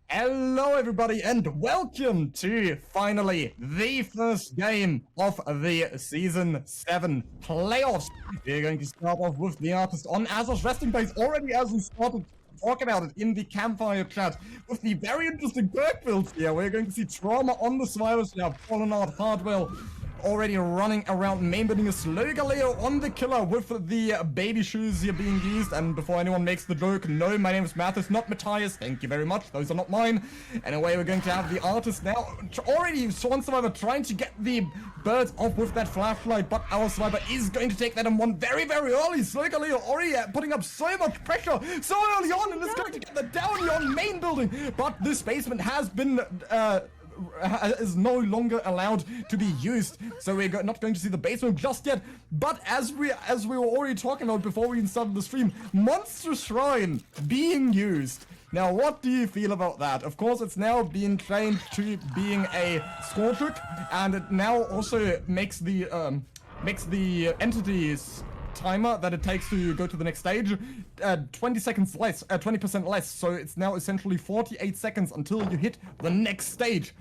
Hello everybody and welcome to finally the first game of the Season 7 playoffs. We're going to start off with the artist on Azur's resting place already as we started to talk about it in the campfire chat with the very interesting perk builds here. We're going to see Trauma on the survivors. We have Fallen Art, Hardwell already running around main building, a Slowgaleo on the killer with the baby shoes here being used. And before anyone makes the joke, no, my name is Mathis, not Matthias. Thank you very much. Those are not mine. Anyway, we're going to have the artist now. Already Swan Survivor trying to get the birds off with that flashlight, but our survivor is going to take that on one very, very early. Slowgaleo already putting up so much pressure so early on, and is going to get the downy on main building. But this basement has been is no longer allowed to be used, so we're not going to see the basement just yet. But as we were already talking about before we even started the stream, Monster Shrine being used. Now, what do you feel about that? Of course, it's now being changed to being a score trick, and it now also makes the entities timer that it takes to go to the next stage 20 seconds less, 20% less. So it's now essentially 48 seconds until you hit the next stage.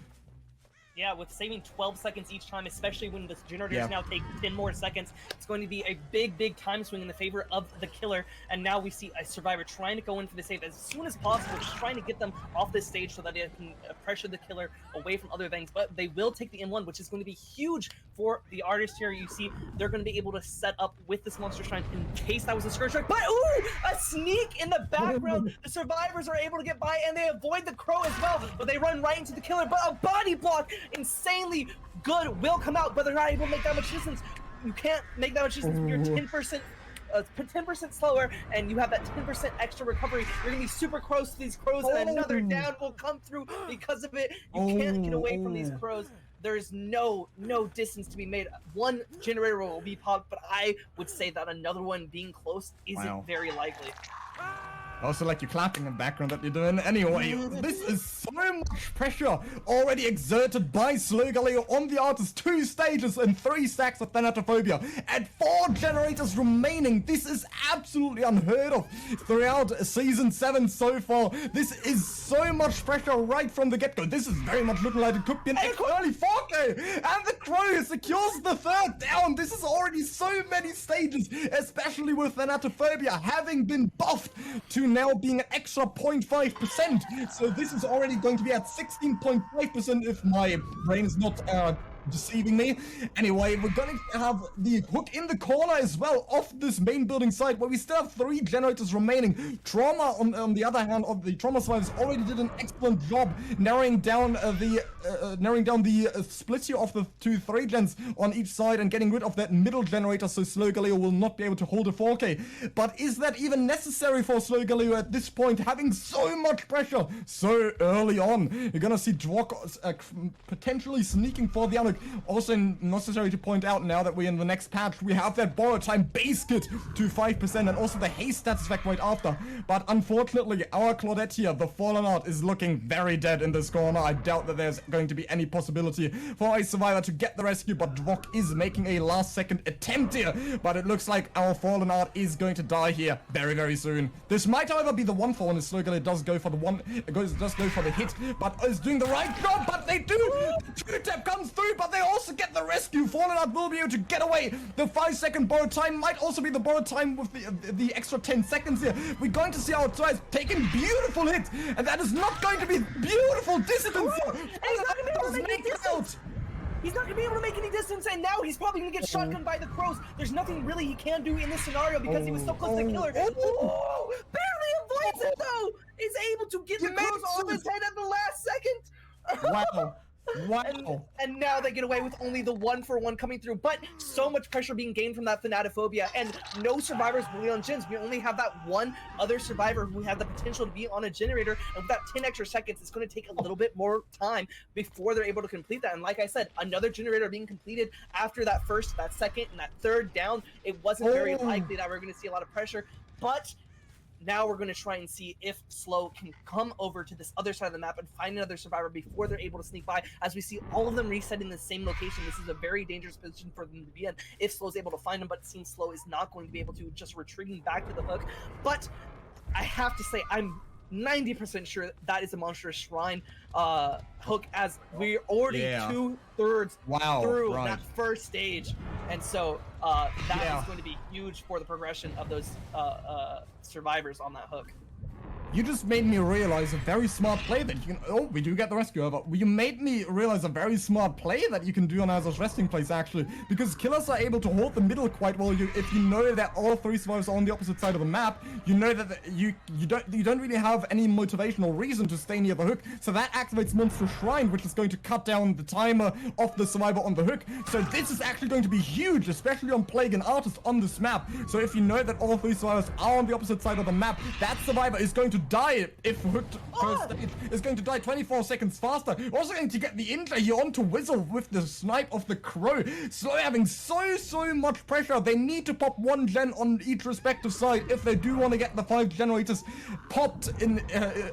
Yeah, with saving 12 seconds each time, especially when the generators now take 10 more seconds, it's going to be a big time swing in the favor of the killer. And now we see a survivor trying to go in for the save as soon as possible, just trying to get them off this stage so that they can pressure the killer away from other things. But they will take the M1, which is going to be huge for the artist here. You see, they're going to be able to set up with this Monster Shrine in case that was a scourge strike. But ooh, a sneak in the background. The survivors are able to get by, and they avoid the crow as well. But they run right into the killer. But a body block, insanely good, will come out, but they're not able to make that much distance. You can't make that much distance when you're 10% slower, and you have that 10% extra recovery. You're gonna be super close to these crows, and another down will come through because of it. You can't get away from these crows. There's no distance to be made. One generator will be popped, but I would say that another one being close isn't very likely. Also like you clapping in the background that you're doing. Anyway, this is so much pressure already exerted by Slowgaleo on the artist. 2 stages and 3 stacks of Thanatophobia and 4 generators remaining. This is absolutely unheard of throughout Season 7 so far. This is so much pressure right from the get-go. This is very much looking like it could be an early 4K. And the crow secures the 3rd down. This is already so many stages, especially with Thanatophobia having been buffed to now being an extra 0.5%. So this is already going to be at 16.5% if my brain is not deceiving me. Anyway, we're going to have the hook in the corner as well off this main building site, where we still have 3 generators remaining. Trauma, on the other hand, of the Trauma survivors already did an excellent job narrowing down the split here of the 2-3 gens on each side and getting rid of that middle generator, so Slowgaleo will not be able to hold a 4K. But is that even necessary for Slowgaleo at this point, having so much pressure so early on? You're gonna see Dwok potentially sneaking for the unhook. Also necessary to point out, now that we're in the next patch, we have that borrow time base kit to 5% and also the haste status effect right after. But unfortunately, our Claudette here, the Fallen Art, is looking very dead in this corner. I doubt that there's going to be any possibility for a survivor to get the rescue, but Dwok is making a last-second attempt here. But it looks like our Fallen Art is going to die here very soon. This might, however, be the one for when Slowgaleo does go for the one, does go for the hit, but is doing the right job. But they do. 2-tap comes through, but they also get the rescue. Fallen Art will be able to get away. The 5-second borrow time might also be the borrow time with the extra 10 seconds here. We're going to see our tries taking beautiful hits, and that is not going to be beautiful distance. He's not going to be able to make any distance. He's not going to be able to make any distance, and now he's probably going to get shotgunned by the crows. There's nothing really he can do in this scenario because he was so close to the killer. Oh, barely avoids it though. Is able to get the crows off his head at the last second. Wow. Wow. And now they get away with only the 1-for-1 coming through, but so much pressure being gained from that Thanatophobia, and no survivors really on gens. We only have that one other survivor who had the potential to be on a generator, and with that 10 extra seconds, it's going to take a little bit more time before they're able to complete that. And like I said, another generator being completed after that first, that second, and that 3rd down, it wasn't very likely that we're going to see a lot of pressure, but now we're going to try and see if Slow can come over to this other side of the map and find another survivor before they're able to sneak by. As we see all of them reset in the same location, this is a very dangerous position for them to be in if Slow's able to find them, but it seems Slow is not going to be able to, just retreating back to the hook. But I have to say, I'm 90% sure that is a monstrous shrine hook, as we're already 2/3 through that first stage, and so that is going to be huge for the progression of those survivors on that hook. You just made me realize a very smart play that you can... Oh, we do get the rescue over. You made me realize a very smart play that you can do on Azur's resting place, actually. Because killers are able to hold the middle quite well. If you know that all 3 survivors are on the opposite side of the map, you know that you don't really have any motivational reason to stay near the hook. So that activates Monster Shrine, which is going to cut down the timer of the survivor on the hook. So this is actually going to be huge, especially on Plague and Artist on this map. So if you know that all 3 survivors are on the opposite side of the map, that survivor is going to die if hooked first stage, is going to die 24 seconds faster. Also going to get the injury here onto Whizzle with the snipe of the Crow. Slow having so much pressure. They need to pop 1 gen on each respective side if they do want to get the 5 generators popped in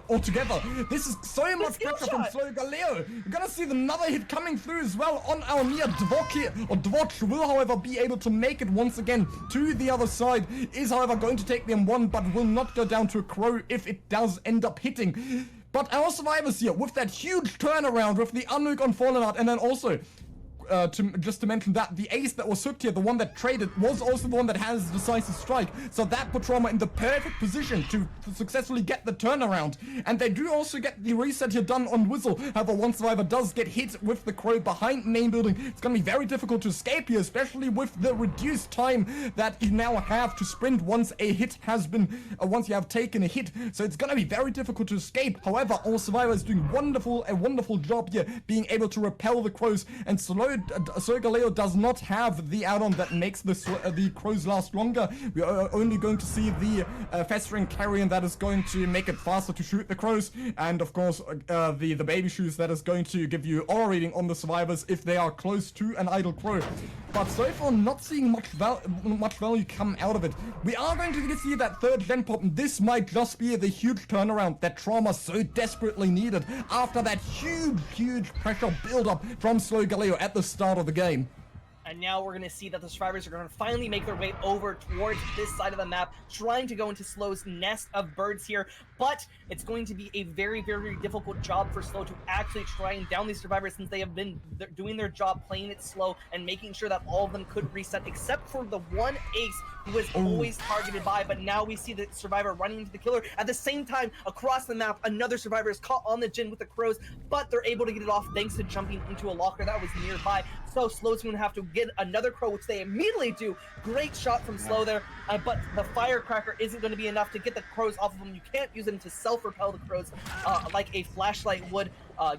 altogether. This is so much pressure from Slow Galeo. You're gonna see another hit coming through as well on our near Dvoch here. Dvoch will, however, be able to make it once again to the other side. Is, however, going to take the M1, but will not go down to a Crow if it does end up hitting. But our survivors here, with that huge turnaround with the unnuke on Fallen Art, and then also just to mention that the ace that was hooked here, the one that traded, was also the one that has decisive strike. So that put Trauma in the perfect position to successfully get the turnaround. And they do also get the reset here done on Whizzle. However, one survivor does get hit with the Crow behind main building. It's going to be very difficult to escape here, especially with the reduced time that you now have to sprint once a hit has been, once you have taken a hit. So it's going to be very difficult to escape. However, all survivors doing a wonderful job here, being able to repel the Crows, and Galeo does not have the add-on that makes the Crows last longer. We are only going to see the festering carrion that is going to make it faster to shoot the Crows, and of course the baby shoes that is going to give you aura reading on the survivors if they are close to an idle Crow. But so far, not seeing much value come out of it. We are going to see that 3rd gen pop, and this might just be the huge turnaround that Trauma so desperately needed after that huge pressure build-up from Slow Galeo at the start of the game. And now we're going to see that the survivors are going to finally make their way over towards this side of the map, trying to go into Slow's nest of birds here. But it's going to be a very difficult job for Slow to actually try and down these survivors, since they have been doing their job, playing it slow and making sure that all of them could reset, except for the one ace who was always targeted by. But now we see the survivor running into the killer. At the same time, across the map, another survivor is caught on the Jin with the Crows, but they're able to get it off thanks to jumping into a locker that was nearby. So Slow's going to have to get another Crow, which they immediately do. Great shot from Slow there, but the firecracker isn't going to be enough to get the Crows off of them. You can't use them to self-repel the Crows like a flashlight would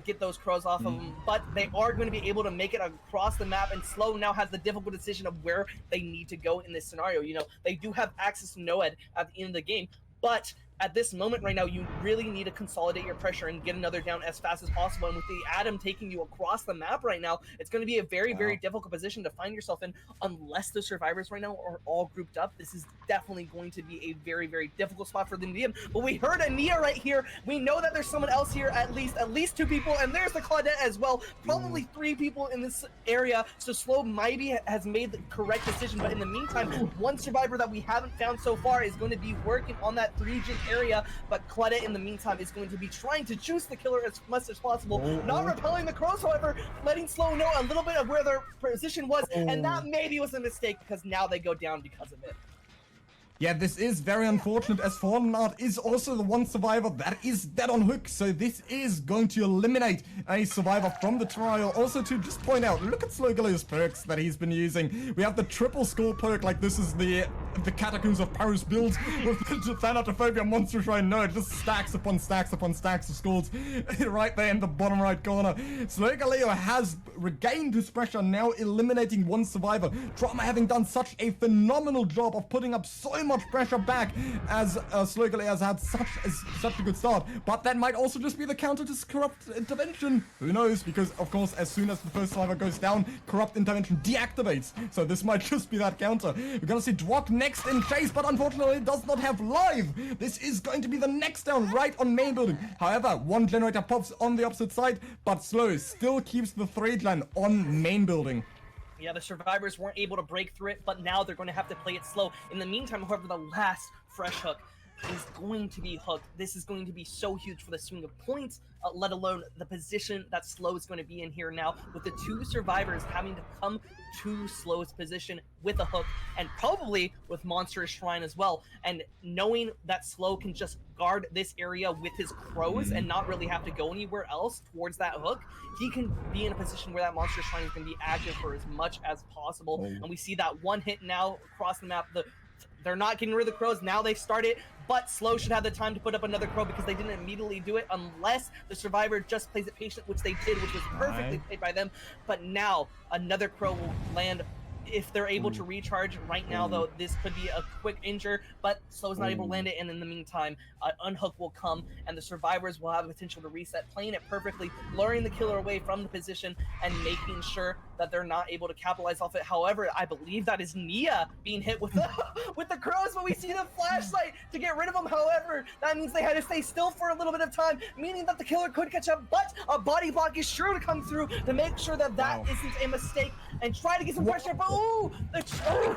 get those Crows off of them, but they are going to be able to make it across the map, and Slow now has the difficult decision of where they need to go in this scenario. You know, they do have access to Noed at the end of the game, but at this moment right now, you really need to consolidate your pressure and get another down as fast as possible. And with the Atom taking you across the map right now, it's going to be a very difficult position to find yourself in, unless the survivors right now are all grouped up. This is definitely going to be a very difficult spot for them to be in. But we heard a Nia right here. We know that there's someone else here, at least 2 people, and there's the Claudette as well. Probably 3 people in this area. So Slow maybe has made the correct decision, but in the meantime, one survivor that we haven't found so far is going to be working on that 3-gen area, but Claudette in the meantime is going to be trying to juice the killer as much as possible, not repelling the Crows, however, letting Slow know a little bit of where their position was, and that maybe was a mistake, because now they go down because of it. Yeah, this is very unfortunate, as Fallen Art is also the one survivor that is dead on hook, so this is going to eliminate a survivor from the trial. Also, to just point out, look at Slow Galeo's perks that he's been using. We have the triple score perk, like this is the Catacombs of Paris build with the Thanatophobia Monster Shrine. No, it just stacks upon stacks upon stacks of scores right there in the bottom right corner. Slow Galeo has regained his pressure, now eliminating one survivor. Trauma having done such a phenomenal job of putting up so much pressure back as Slowly has had such a good start. But that might also just be the counter to Corrupt Intervention. Who knows? Because, of course, as soon as the first survivor goes down, Corrupt Intervention deactivates. So this might just be that counter. We're gonna see Dwok next in chase, but unfortunately it does not have live. This is going to be the next down right on main building. However, one generator pops on the opposite side, but Slow still keeps the 3-gen on main building. Yeah, the survivors weren't able to break through it, but now they're going to have to play it slow. In the meantime, however, the last fresh hook is going to be hooked. This is going to be so huge for the swing of points, let alone the position that Slow is going to be in here now, with the 2 survivors having to come to Slow's position with a hook, and probably with Monstrous Shrine as well. And knowing that Slow can just guard this area with his crows and not really have to go anywhere else towards that hook, he can be in a position where that Monstrous Shrine is going to be active for as much as possible. And we see that one hit now across the map. They're not getting rid of the crows. Now they start it, but Slow should have the time to put up another crow because they didn't immediately do it unless the survivor just plays it patient, which they did, which was perfectly played by them. But now another crow will land if they're able to recharge. Right now, though, this could be a quick injure, but Slow's not able to land it, and in the meantime, unhook will come, and the survivors will have the potential to reset, playing it perfectly, luring the killer away from the position, and making sure that they're not able to capitalize off it. However, I believe that is Nia being hit with the with the crows, but we see the flashlight to get rid of them. However, that means they had to stay still for a little bit of time, meaning that the killer could catch up, but a body block is sure to come through to make sure that that isn't a mistake, and try to get some pressure, but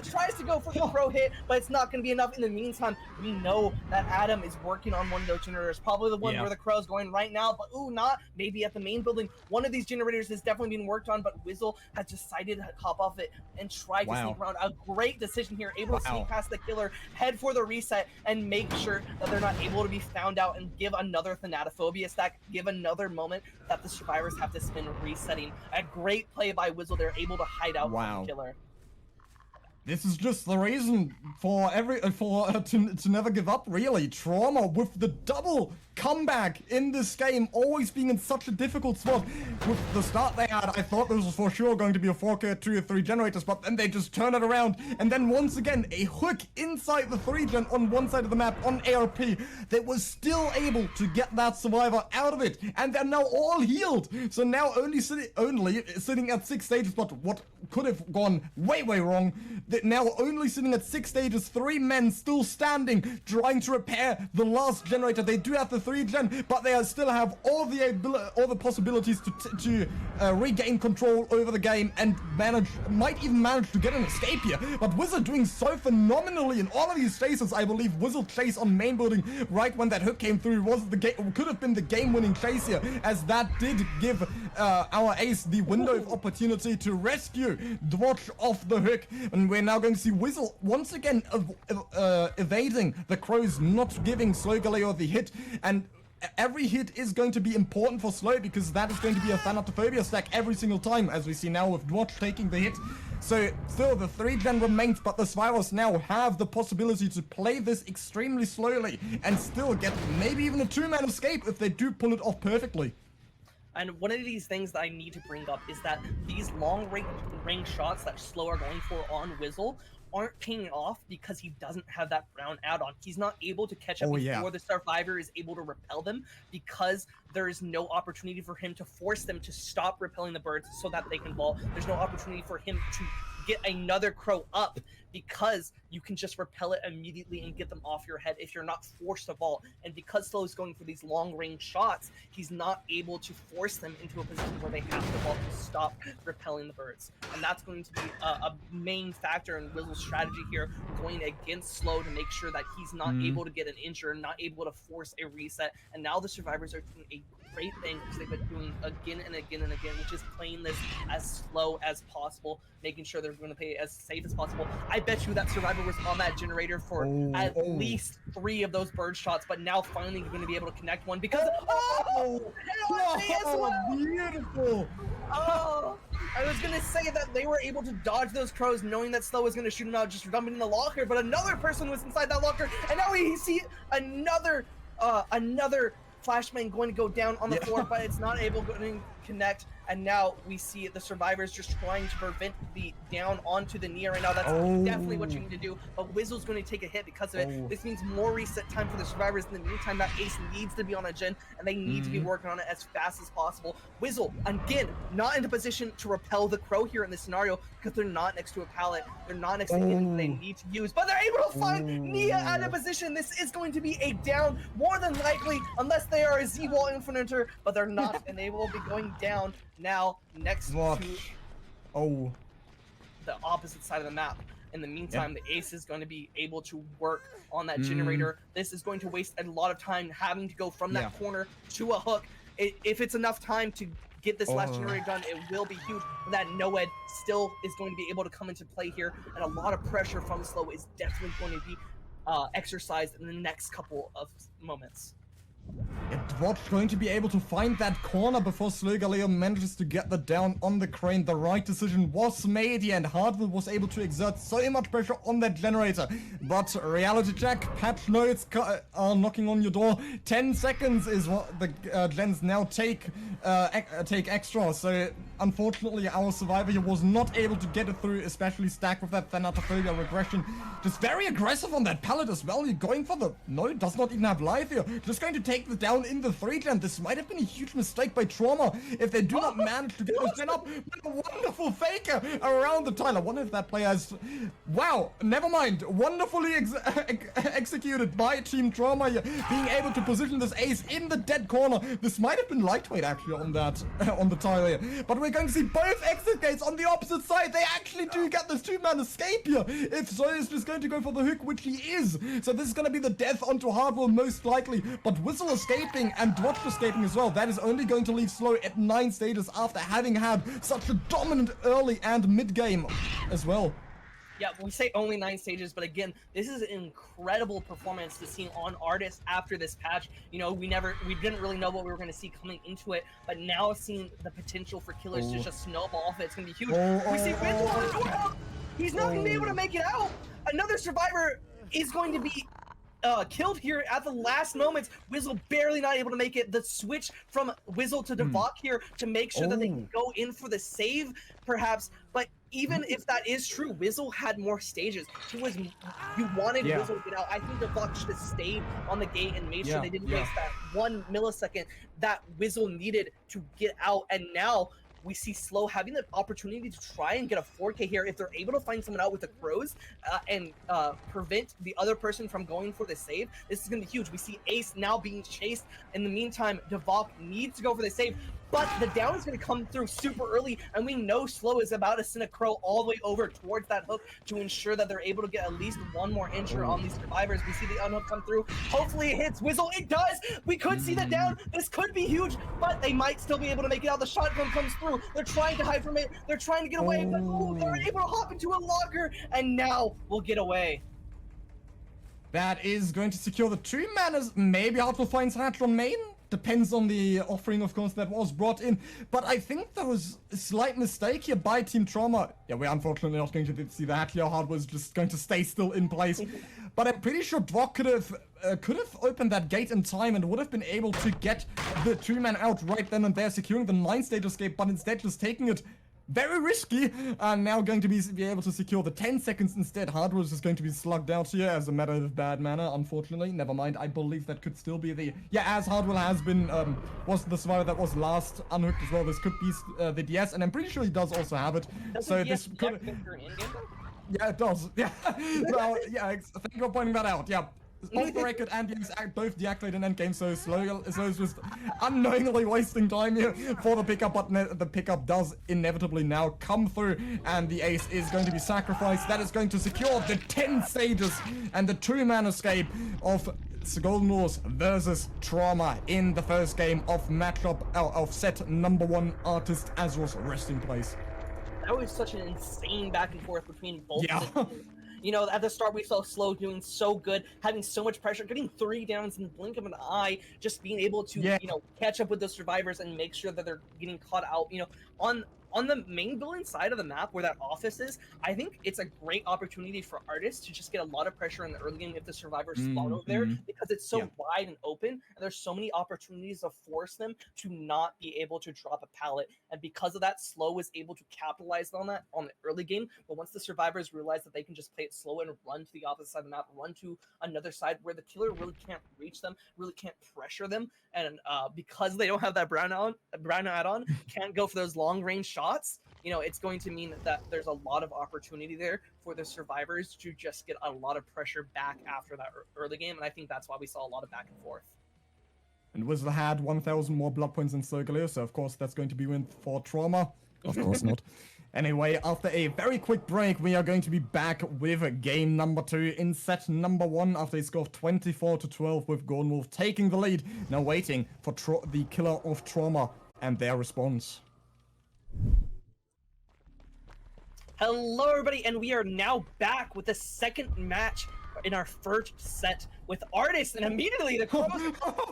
tries to go for the crow hit, but it's not going to be enough. In the meantime, we know that Adam is working on one of those generators, probably the one where the crow's going right now, but not maybe at the main building. One of these generators is definitely being worked on, but Wizzle has decided to hop off it and try to sneak around. A great decision here, able to sneak past the killer, head for the reset, and make sure that they're not able to be found out, and give another Thanatophobia stack, give another moment that the survivors have to spend resetting. A great play by Wizzle. They're able to hide out from the killer. This is just the reason for to never give up, really. Trauma with the double comeback in this game, always being in such a difficult spot. With the start they had, I thought this was for sure going to be a 4K 2 or 3 generators, but then they just turn it around, and then once again a hook inside the 3-gen on one side of the map on ARP. They was still able to get that survivor out of it, and they're now all healed. So now only sitting at 6 stages, but what could have gone way wrong. Now only sitting at 6 stages, 3 men still standing, trying to repair the last generator. They do have the 3-gen, but they still have all the possibilities to regain control over the game and might even manage to get an escape here. But Wizard doing so phenomenally in all of these chases. I believe Wizard chase on main building right when that hook came through could have been the game-winning chase here, as that did give our ace the window of opportunity to rescue Dwatch off the hook. And we're now going to see Wizzle once again evading the crows, not giving Slow Galeo the hit. And every hit is going to be important for Slow, because that is going to be a Thanatophobia stack every single time, as we see now with Dwatch taking the hit. So still the 3-gen remains, but the Spyros now have the possibility to play this extremely slowly and still get maybe even a 2-man escape if they do pull it off perfectly. And one of these things that I need to bring up is that these long range shots that Slow are going for on Wizzle aren't paying off because he doesn't have that brown add-on. He's not able to catch up before the survivor is able to repel them, because there is no opportunity for him to force them to stop repelling the birds so that they can vault. There's no opportunity for him to get another crow up, because you can just repel it immediately and get them off your head if you're not forced to vault. And because Slow is going for these long range shots, he's not able to force them into a position where they have to vault to stop repelling the birds. And that's going to be a main factor in Wizzle's strategy here, going against Slow to make sure that he's not able to get an injury, not able to force a reset. And now the survivors are doing a great thing, which they've been doing again and again and again, which is playing this as slow as possible, making sure they're going to play as safe as possible. I bet you that survivor was on that generator for at least 3 of those bird shots, but now finally you're going to be able to connect one, because beautiful. I was going to say that they were able to dodge those crows, knowing that Slow was going to shoot him out, just dumping in the locker, but another person was inside that locker, and now we see another flashman going to go down on the floor, but it's not able to connect. and now we see the survivors just trying to prevent the down onto the Nia right now. That's definitely what you need to do, but Wizzle's going to take a hit because of it. This means more reset time for the survivors. In the meantime, that ace needs to be on a gen, and they need to be working on it as fast as possible. Wizzle, again, not in a position to repel the crow here in this scenario because they're not next to a pallet. They're not next to anything they need to use, but they're able to find Nia out of position. This is going to be a down, more than likely, unless they are a Z-Wall Infiniter, but they're not, and they will be going down now next to the opposite side of the map. In the meantime, the ace is going to be able to work on that generator. This is going to waste a lot of time having to go from that corner to a hook. If it's enough time to get this last generator done, it will be huge. But that Noed still is going to be able to come into play here, and a lot of pressure from Slow is definitely going to be exercised in the next couple of moments. Dwatch going to be able to find that corner before Slowgaleo manages to get the down on the crane. The right decision was made here, and Hardwell was able to exert so much pressure on that generator. But reality check, patch notes are knocking on your door. 10 seconds is what the gens now take extra. So unfortunately, our survivor here was not able to get it through, especially stacked with that Thanatophobia regression. Just very aggressive on that pallet as well. You're going for the... No, does not even have life here. Just going to take the down in the 3-gen. This might have been a huge mistake by Trauma if they do not manage to get this gen up with a wonderful faker around the tile. I wonder if that player has... Wow, never mind. Wonderfully executed by Team Trauma here, being able to position this ace in the dead corner. This might have been lightweight actually on that, on the tile here. But we're going to see both exit gates on the opposite side. They actually do get this 2-man escape here. If so, is just going to go for the hook, which he is. So this is going to be the death onto Hardwell most likely. But Whistle escaping and Dwatch escaping as well. That is only going to leave Slow at 9 stages after having had such a dominant early and mid game as well. Yeah, we say only 9 stages, but again, this is an incredible performance to see on Artist after this patch. You know, we didn't really know what we were going to see coming into it, but now seeing the potential for killers to just snowball off it, it's going to be huge. We see Windle, he's not going to be able to make it out. Another survivor is going to be killed here at the last moments. Wizzle barely not able to make it. The switch from Wizzle to Devok here to make sure that they can go in for the save, perhaps. But even if that is true, Wizzle had more stages. You wanted Wizzle to get out. I think Devok should have stayed on the gate and made sure they didn't waste that 1 millisecond that Wizzle needed to get out. And now we see Slow having the opportunity to try and get a 4K here if they're able to find someone out with the crows and prevent the other person from going for the save. This is going to be huge. We see Ace now being chased. In the meantime, Devok needs to go for the save, but the down is going to come through super early, and we know Slow is about to send a crow all the way over towards that hook to ensure that they're able to get at least 1 more injure on these survivors. We see the unhook come through. Hopefully it hits Wizzle. It does! We could see the down. This could be huge, but they might still be able to make it out. The shotgun comes through. They're trying to hide from it. They're trying to get away, but they're able to hop into a locker, and now we'll get away. That is going to secure the 2 manners. Maybe Hardwell finds Hatch on main. Depends on the offering, of course, that was brought in. But I think there was a slight mistake here by Team Trauma. Yeah, we're unfortunately not going to see the Hatch here. Hardwell's just going to stay still in place. But I'm pretty sure Brock could have opened that gate in time and would have been able to get the 2-man out right then and there, securing the 9-stage escape, but instead just taking it very risky, and now going to be able to secure the 10 seconds instead. Hardwell is just going to be slugged out here as a matter of bad manner, unfortunately. Never mind, I believe that could still be the... Yeah, as Hardwell has been, was the survivor that was last unhooked as well. This could be the DS, and I'm pretty sure he does also have it. So this could... Yeah, it does. Yeah. Well, yeah, thank you for pointing that out. Yeah. Off the record and both deactivate in endgame, so Slow is just unknowingly wasting time here for the pickup, but the pickup does inevitably now come through, and the ace is going to be sacrificed. That is going to secure the 10 stages and the 2-man escape of Golden Wars versus Trauma in the first game of matchup of set number 1 Artist Azros. Rest in place. That was such an insane back and forth between both yeah. You know, at the start we saw Slow doing so good, having so much pressure, getting 3 downs in the blink of an eye, just being able to, you know, catch up with the survivors and make sure that they're getting caught out. You know, on the main building side of the map where that office is, I think it's a great opportunity for Artists to just get a lot of pressure in the early game if the survivors spawn over there, because it's so wide and open, and there's so many opportunities to force them to not be able to drop a pallet and because of that, Slow was able to capitalize on that on the early game. But once the survivors realized that they can just play it slow and run to the opposite side of the map, run to another side where the killer really can't reach them, really can't pressure them, and because they don't have that brown add-on, can't go for those long-range shots, you know, it's going to mean that there's a lot of opportunity there for the survivors to just get a lot of pressure back after that early game, and I think that's why we saw a lot of back and forth. And Wizard had 1,000 more blood points than Slowgaleo, so of course that's going to be win for Trauma. Of course not. Anyway, after a very quick break, we are going to be back with game number 2 in set number 1 after a score of 24-12 with Golden Wolf taking the lead. Now waiting for the killer of Trauma and their response. Hello everybody, and we are now back with the second match in our first set with Artist, and immediately the Crows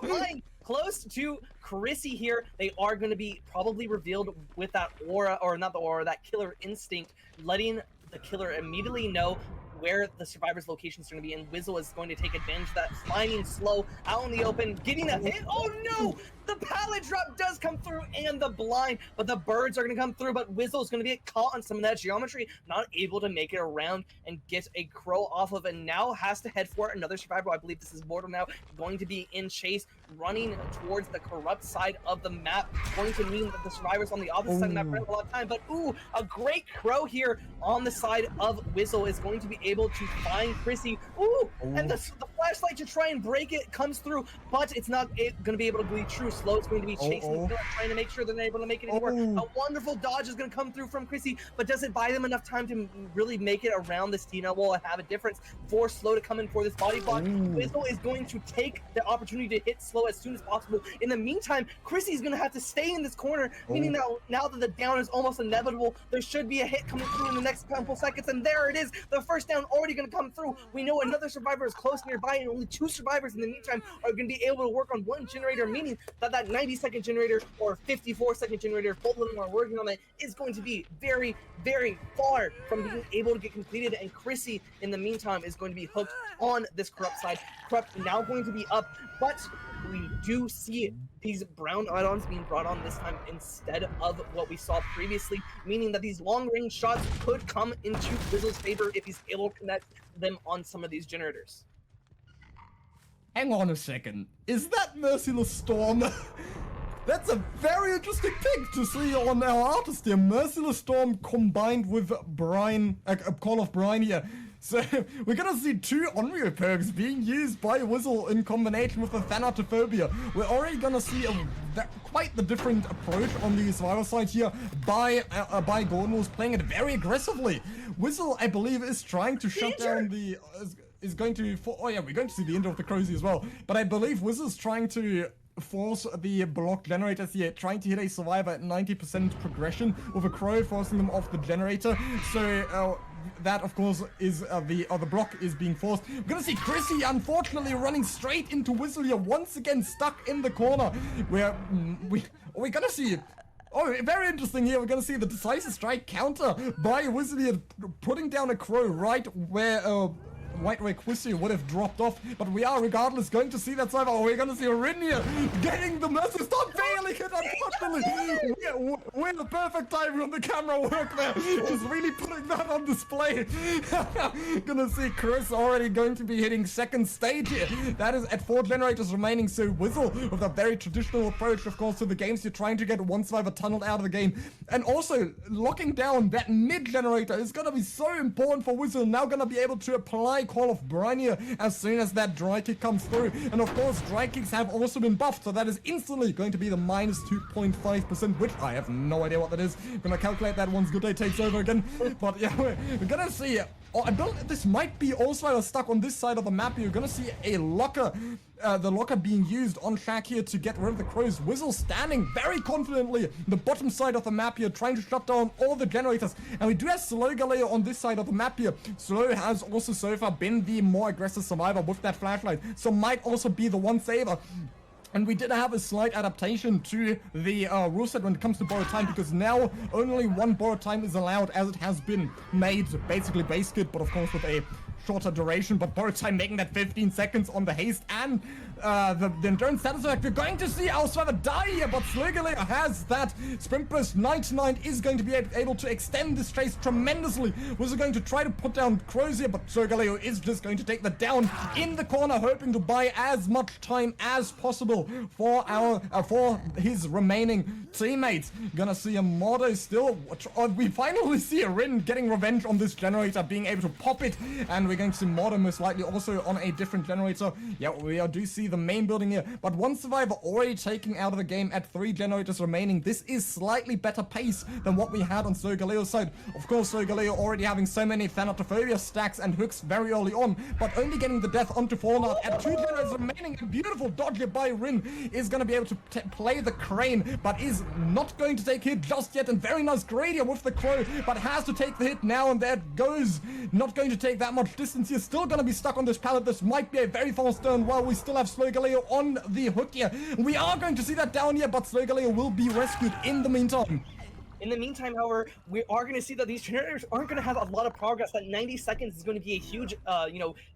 flying close to Chrissy here. They are going to be probably revealed with that aura, or not the aura, that killer instinct, letting the killer immediately know where the survivor's location is going to be, and Wizzle is going to take advantage of that, flying slow out in the open, getting a hit. Oh no! The pallet drop does come through and the blind, but the birds are going to come through, but Wizzle is going to get caught on some of that geometry, not able to make it around and get a crow off of, and now has to head for another survivor. I believe this is Mortal now, going to be in chase, running towards the corrupt side of the map, going to mean that the survivors on the opposite side of the map have a lot of time, but ooh, a great crow here on the side of Wizzle is going to be able to find Chrissy. And the flashlight to try and break it comes through, but it's not going to be able to be true. Slow is going to be chasing the killer, trying to make sure they're not able to make it anywhere. A wonderful dodge is going to come through from Chrissy, but does it buy them enough time to really make it around this Tina wall and have a difference for Slow to come in for this body block? Wizzle is going to take the opportunity to hit Slow as soon as possible. In the meantime, Chrissy is going to have to stay in this corner, meaning that now that the down is almost inevitable, there should be a hit coming through in the next couple seconds, and there it is. The first down already going to come through. We know another survivor is close nearby, and only 2 survivors in the meantime are going to be able to work on 1 generator, meaning that 90-second generator or 54-second generator, both of them are working on it, is going to be very, very far from being able to get completed, and Chrissy, in the meantime, is going to be hooked on this corrupt side. Corrupt now going to be up, but we do see these brown add-ons being brought on this time instead of what we saw previously, meaning that these long-range shots could come into Wizzle's favor if he's able to connect them on some of these generators. Hang on a second. Is that Merciless Storm? That's a very interesting thing to see on our artist here. Merciless Storm combined with Brine, Call of Brine here. So we're gonna see 2 Onryo perks being used by Wizzle in combination with the Thanatophobia. We're already gonna see quite the different approach on the survival side here by Golden Wolf, playing it very aggressively. Wizzle, I believe, is trying to shut down the... is going to... oh yeah, we're going to see the end of the Crozy as well. But I believe Wizzle's trying to force the block generators here, trying to hit a survivor at 90% progression with a crow, forcing them off the generator. So that of course is the block is being forced. We're gonna see Chrissy unfortunately running straight into Wizzle here, once again stuck in the corner, where we're gonna see... oh, very interesting here. We're going to see the decisive strike counter by Wizzle here, putting down a crow right where White Ray Quissy would have dropped off, but we are regardless going to see that survivor. Oh, we're going to see Rin here getting the Mercy Stop, failing it unfortunately. We're the perfect timing on the camera work there, just really putting that on display. Gonna see Chris already going to be hitting second stage here. That is at 4 generators remaining, so Wizzle with a very traditional approach of course to the games. You're trying to get 1 survivor tunneled out of the game, and also locking down that mid generator is gonna be so important for Wizzle. Now gonna be able to apply Call of Brine here as soon as that dry kick comes through, and of course dry kicks have also been buffed, so that is instantly going to be the minus 2.5%, which I have no idea what that is. I'm gonna calculate that once Good Day takes over again. But yeah, we're gonna see... oh, I believe this might be also stuck on this side of the map. You're gonna see a locker, the locker being used on Shaq here to get rid of the crows. Wizzle standing very confidently the bottom side of the map here, trying to shut down all the generators. And we do have Slow Galeo on this side of the map here. Slow has also so far been the more aggressive survivor with that flashlight, so might also be the one saver. And we did have a slight adaptation to the rule set when it comes to borrowed time, because now only 1 borrowed time is allowed, as it has been made basically base kit, but of course with a shorter duration. But borrowed time making that 15 seconds on the haste, and the endurance status effect. We're going to see our survivor die here, but Slurgaleo has that sprint burst. 99 is going to be able to extend this chase tremendously. Was going to try to put down Crows here, but Slurgaleo is just going to take the down in the corner, hoping to buy as much time as possible for for his remaining teammates. Gonna see a Mordo still. We finally see a Rin getting revenge on this generator, being able to pop it, and we're going to see Mordo most likely also on a different generator. Yeah, we do see the main building here, but one survivor already taking out of the game at 3 generators remaining. This is slightly better pace than what we had on Slurgaleo's side. Of course, Slurgaleo already having so many Thanatophobia stacks and hooks very early on, but only getting the death onto Fallout at 2 generators remaining. A beautiful dodge here by Rin is going to be able to play the crane, but is not going to take hit just yet. And very nice Gradia with the crow, but has to take the hit now, and there it goes. Not going to take that much distance here. Still going to be stuck on this pallet. This might be a very fast turn while we still have Slurgaleo on the hook here. We are going to see that down here, but Slurgaleo will be rescued in the meantime. In the meantime, however, we are going to see that these generators aren't going to have a lot of progress. That 90 seconds is going to be a huge,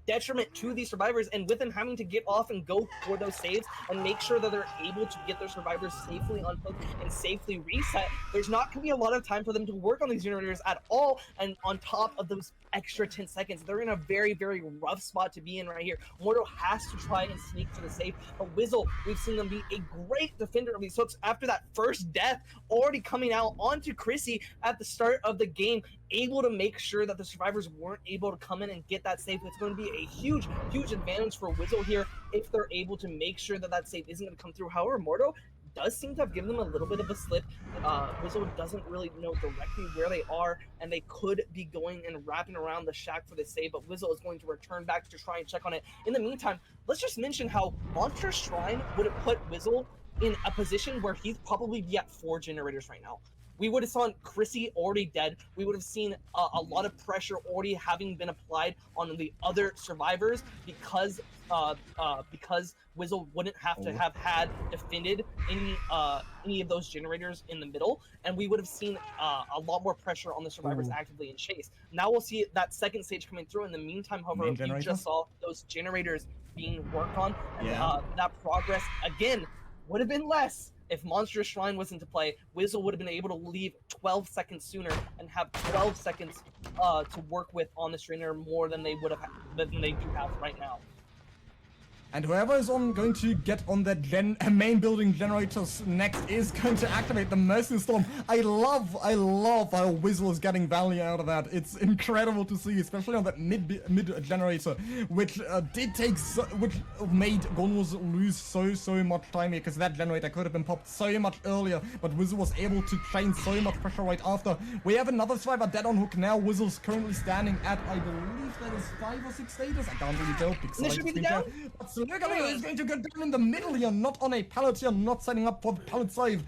detriment to these survivors. And with them having to get off and go for those saves and make sure that they're able to get their survivors safely unhooked and safely reset, there's not going to be a lot of time for them to work on these generators at all. And on top of those extra 10 seconds, they're in a very, very rough spot to be in right here. Mordo has to try and sneak to the safe, but Wizzle, we've seen them be a great defender of these hooks after that first death, already coming out onto Chrissy at the start of the game, able to make sure that the survivors weren't able to come in and get that save. It's going to be a huge, huge advantage for Wizzle here if they're able to make sure that that save isn't going to come through. However, Mordo does seem to have given them a little bit of a slip. Wizzle doesn't really know directly where they are, and they could be going and wrapping around the shack for the save, but Wizzle is going to return back to try and check on it. In the meantime, let's just mention how Monster Shrine would have put Wizzle in a position where he'd probably be at 4 generators right now. We would have seen Chrissy already dead. We would have seen a lot of pressure already having been applied on the other survivors because Wizzle wouldn't have to have had defended any of those generators in the middle, and we would have seen a lot more pressure on the survivors actively in chase. Now we'll see that second stage coming through. In the meantime, however, you just saw those generators being worked on, and that progress again would have been less if Monstrous Shrine wasn't to play. Wizzle would have been able to leave 12 seconds sooner and have 12 seconds to work with on the strainer more than they would have than they do have right now. And whoever is going to get on that main building generators next is going to activate the Mercy Storm. I love how Wizzle is getting value out of that. It's incredible to see, especially on that mid generator, which which made Gonwals lose so much time here, because that generator could have been popped so much earlier, but Wizzle was able to chain so much pressure right after. We have another survivor dead on hook now. Wizzle's currently standing at, I believe that is 5 or 6 stages. I can't really tell. Slurgaleo is going to go down in the middle here, not on a pallet here, not setting up for the pallet save.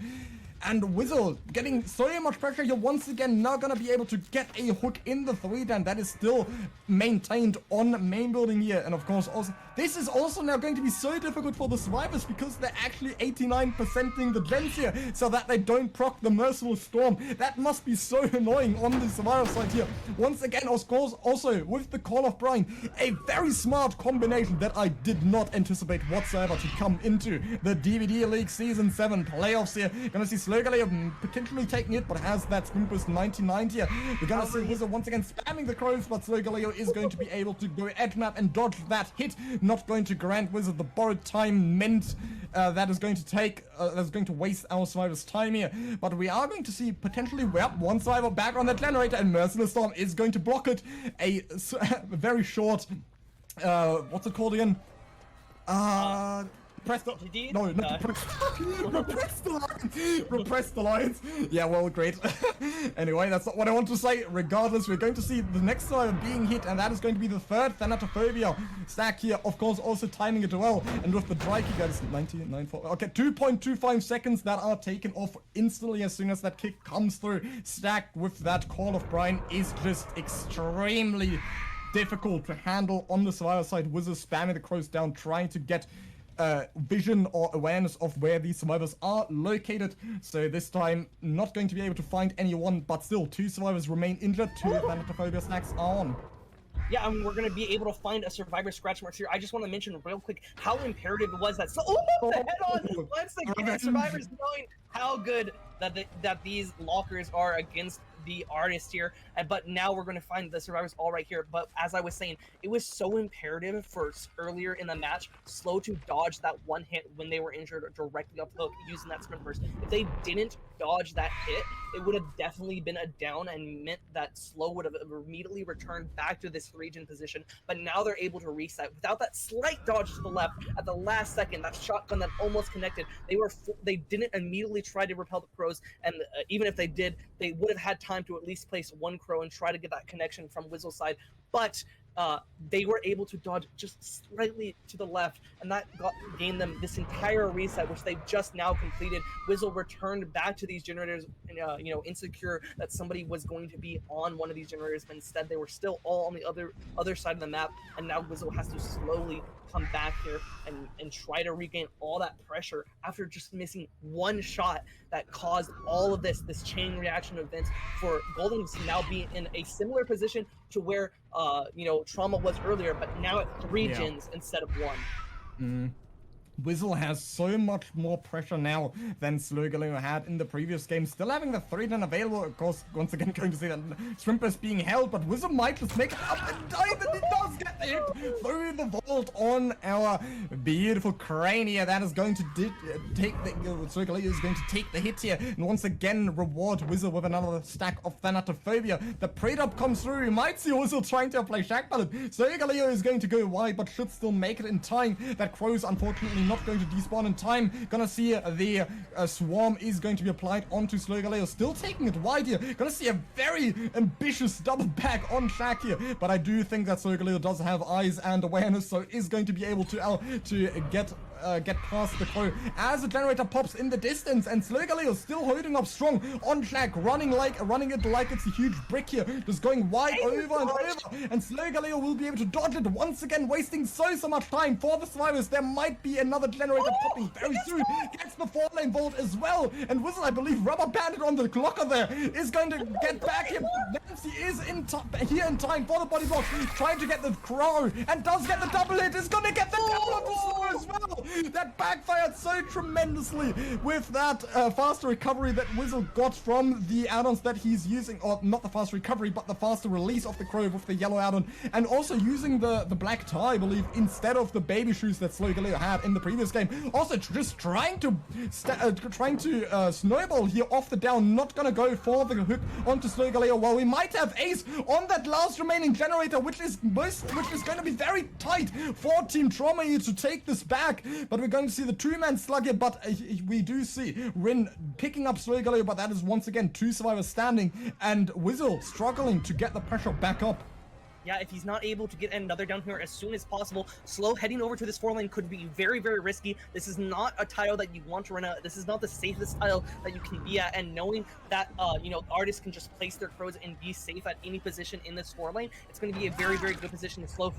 And Wizzle getting so much pressure here once again, now gonna be able to get a hook in the 3-dan. That is still maintained on main building here. And of course also, this is also now going to be so difficult for the survivors because they're actually 89%ing the gens here so that they don't proc the Merciful Storm. That must be so annoying on the survivor side here. Once again, of course, also with the Call of Brine, a very smart combination that I did not anticipate whatsoever to come into the DBDLeague Season 7 playoffs here. Gonna see Slurgaleo potentially taking it, but has that sprint boost 99 here. We're gonna see Wizzle once again spamming the crows, but Slurgaleo is going to be able to go edge map and dodge that hit. Not going to grant Wizzle the borrowed time meant that is going to waste our survivor's time here. But we are going to see potentially, well, one survivor back on that generator, and Merciless Storm is going to block it. A very short, what's it called again? Repress the lines. Yeah, well, great. Anyway, that's not what I want to say. Regardless, we're going to see the next survivor being hit, and that is going to be the 3rd Thanatophobia stack here. Of course, also timing it well. And with the dry kick, that is 99.4. Okay, 2.25 seconds that are taken off instantly as soon as that kick comes through. Stacked with that Call of Brine is just extremely difficult to handle on the survivor side. Wizards spamming the crows down, trying to get vision or awareness of where these survivors are located. So this time, not going to be able to find anyone, but still, 2 survivors remain injured. 2 Thanatophobia stacks are on. Yeah, and we're going to be able to find a survivor scratch marks here. I just want to mention real quick how imperative it was that the head-on once again. Survivors knowing how good that these lockers are against the artist here, but now we're going to find the survivors all right here. But as I was saying, it was so imperative for earlier in the match Slow to dodge that one hit when they were injured directly off the hook using that sprint burst. If they didn't dodge that hit, it would have definitely been a down and meant that Slow would have immediately returned back to this region position. But now they're able to reset without that slight dodge to the left at the last second. That shotgun that almost connected. They didn't immediately try to repel the crows, and even if they did, they would have had time to at least place one crow and try to get that connection from Wizzle's side. But they were able to dodge just slightly to the left, and that gained them this entire reset, which they've just now completed. Wizzle returned back to these generators, insecure that somebody was going to be on one of these generators, but instead they were still all on the other side of the map, and now Wizzle has to slowly come back here and try to regain all that pressure after just missing one shot that caused all of this chain reaction of events for Golden to now be in a similar position to where Trauma was earlier, but now at 3 gens instead of 1. Wizzle has so much more pressure now than Slurgaloo had in the previous game. Still having the 3-gen available, of course, once again going to see that Shrimp is being held, but Wizzle might just make it up and dive, and it does get the hit through the vault on our beautiful Crania. That is going to take the Slurgaloo is going to take the hit here, and once again reward Wizzle with another stack of Thanatophobia. The pre-up comes through. We might see Wizzle trying to play Shack Ballad. Slurgaloo is going to go wide, but should still make it in time. That Crow's unfortunately not going to despawn in time. Gonna see the swarm is going to be applied onto Slurgaloo, still taking it wide here. Gonna see a very ambitious double back on Shaq here, but I do think that Slurgaloo does have eyes and awareness, so is going to be able to get past the Crow as the generator pops in the distance, and Slurgaloo still holding up strong on Shaq, running it like it's a huge brick here, just going wide over and over, and Slurgaloo will be able to dodge it once again, wasting so much time for the survivors. There might be another generator popping very soon. Gets the 4-lane vault as well, and Wizzle, I believe, rubber banded on the clocker there, is going to get back here. Nancy is here in time for the body block, trying to get the Crow, and does get the double hit, is going to get the double on the Slow as well. That backfired so tremendously with that faster recovery that Wizzle got from the add-ons that he's using, or not the fast recovery, but the faster release of the Crow with the yellow add-on, and also using the black tie, I believe, instead of the baby shoes that Slurgaloo had in the previous game. Also just trying to snowball here off the down, not gonna go for the hook onto Slurgaloo. While we might have ace on that last remaining generator, which is going to be very tight for Team Trauma here to take this back. But we're going to see the 2-man slug here, but we do see Rin picking up Slurgaloo, but that is once again 2 survivors standing, and Wizzle struggling to get the pressure back up. Yeah, if he's not able to get another down here as soon as possible, Slow heading over to this 4-lane could be very, very risky. This is not a tile that you want to run out. This is not the safest tile that you can be at, and knowing that, artists can just place their crows and be safe at any position in this 4-lane, it's going to be a very, very good position to for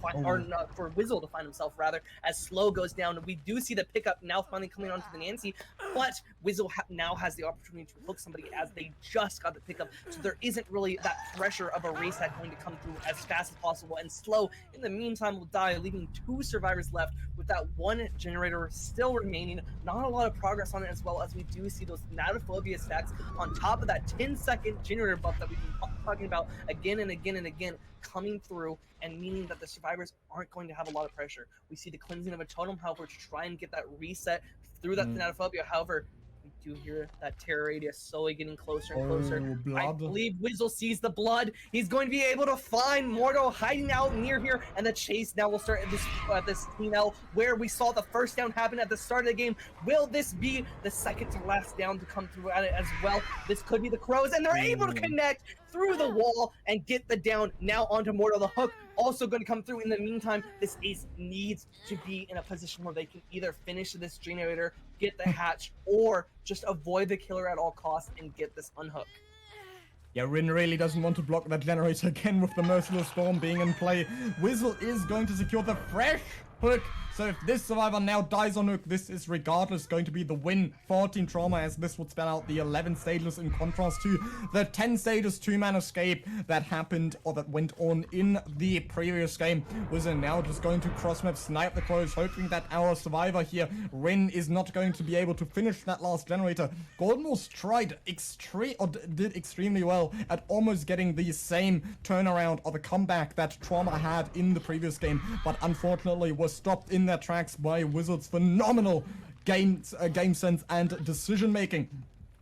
Wizzle to find himself, rather, as Slow goes down. We do see the pickup now finally coming onto the Nancy, but Wizzle now has the opportunity to hook somebody as they just got the pickup, so there isn't really that pressure of a reset going to come through as fast as possible, and Slow in the meantime will die, leaving 2 survivors left with that 1 generator still remaining. Not a lot of progress on it, as well as we do see those Natophobia stacks on top of that 10-second generator buff that we've been talking about again and again and again coming through, and meaning that the survivors aren't going to have a lot of pressure. We see the cleansing of a totem, however, to try and get that reset through that Natophobia. However, do hear that terror radius slowly getting closer and closer. I believe Wizzle sees the blood. He's going to be able to find Mordo hiding out near here, and the chase now will start at this Cannell, where we saw the first down happen at the start of the game. Will this be the second to last down to come through at it as well? This could be the Crows, and they're able to connect through the wall and get the down now onto Mordo. The hook also going to come through. In the meantime, this ace needs to be in a position where they can either finish this generator, get the hatch, or just avoid the killer at all costs and get this unhook. Yeah, Rin really doesn't want to block that generator again with the Merciless Storm being in play. Wizzle is going to secure the fresh Hook. So if this survivor now dies on Hook, this is regardless going to be the win for Team Trauma, as this would spell out the 11 stages in contrast to the 10 stages 2-man escape that happened or that went on in the previous game. Wizard now just going to cross-map snipe the crows, hoping that our survivor here, Rin, is not going to be able to finish that last generator. Golden Wolves tried did extremely well at almost getting the same turnaround or the comeback that Trauma had in the previous game, but unfortunately was stopped in their tracks by Wizards' phenomenal game sense and decision making.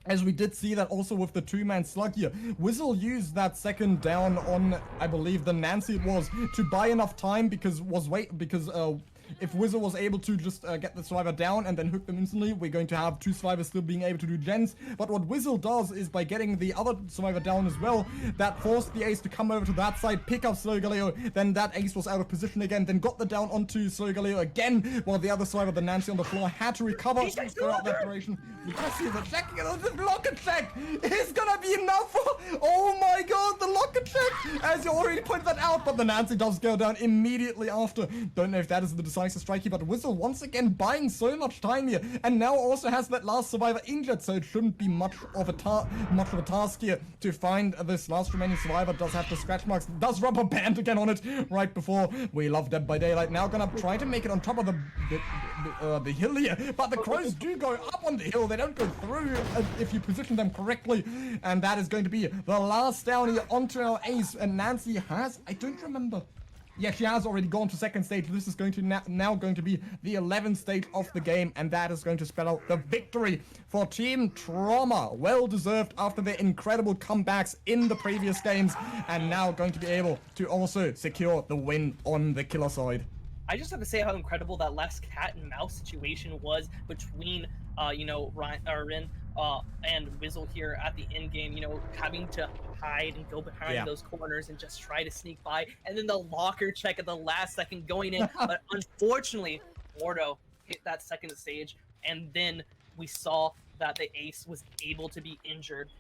As we did see that also with the 2-man slug here. Wizard used that second down on, I believe, the Nancy it was, to buy enough time because if Wizard was able to just get the survivor down and then hook them instantly, we're going to have 2 survivors still being able to do gens. But what Wizard does is by getting the other survivor down as well, that forced the ace to come over to that side, pick up Slow Galileo, then that ace was out of position again, then got the down onto Slow Galileo again, while the other survivor, the Nancy on the floor, had to recover throughout that duration. You can see the check, the locket check is gonna be enough for, oh my god, the locket check, as you already pointed that out, but the Nancy does go down immediately after. Don't know if that is the decisive strike here, but Whistle once again buying so much time here, and now also has that last survivor injured, so it shouldn't be much of a task here to find this last remaining survivor. Does have the scratch marks, does rubber band again on it right before. We love Dead by Daylight. Now gonna try to make it on top of the hill here, but the crows do go up on the hill. They don't go through if you position them correctly, and that is going to be the last down here onto our ace. And Nancy has, I don't remember. Yeah, she has already gone to second stage. This is going to now going to be the 11th stage of the game, and that is going to spell out the victory for Team Trauma. Well deserved after their incredible comebacks in the previous games, and now going to be able to also secure the win on the killer side. I just have to say how incredible that last cat and mouse situation was between, Rin and Wizzle here at the end game, having to hide and go behind those corners and just try to sneak by, and then the locker check at the last second going in. But unfortunately, Mordo hit that second stage, and then we saw that the ace was able to be injured.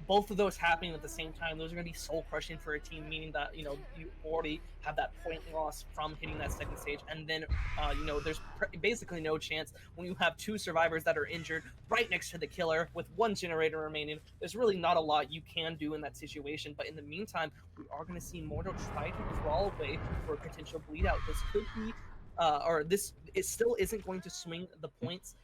Both of those happening at the same time, those are going to be soul crushing for a team, meaning that, you already have that point loss from hitting that second stage. And then, there's basically no chance when you have 2 survivors that are injured right next to the killer with 1 generator remaining. There's really not a lot you can do in that situation. But in the meantime, we are going to see Mordo try to crawl away for a potential bleed out. This could be, it still isn't going to swing the points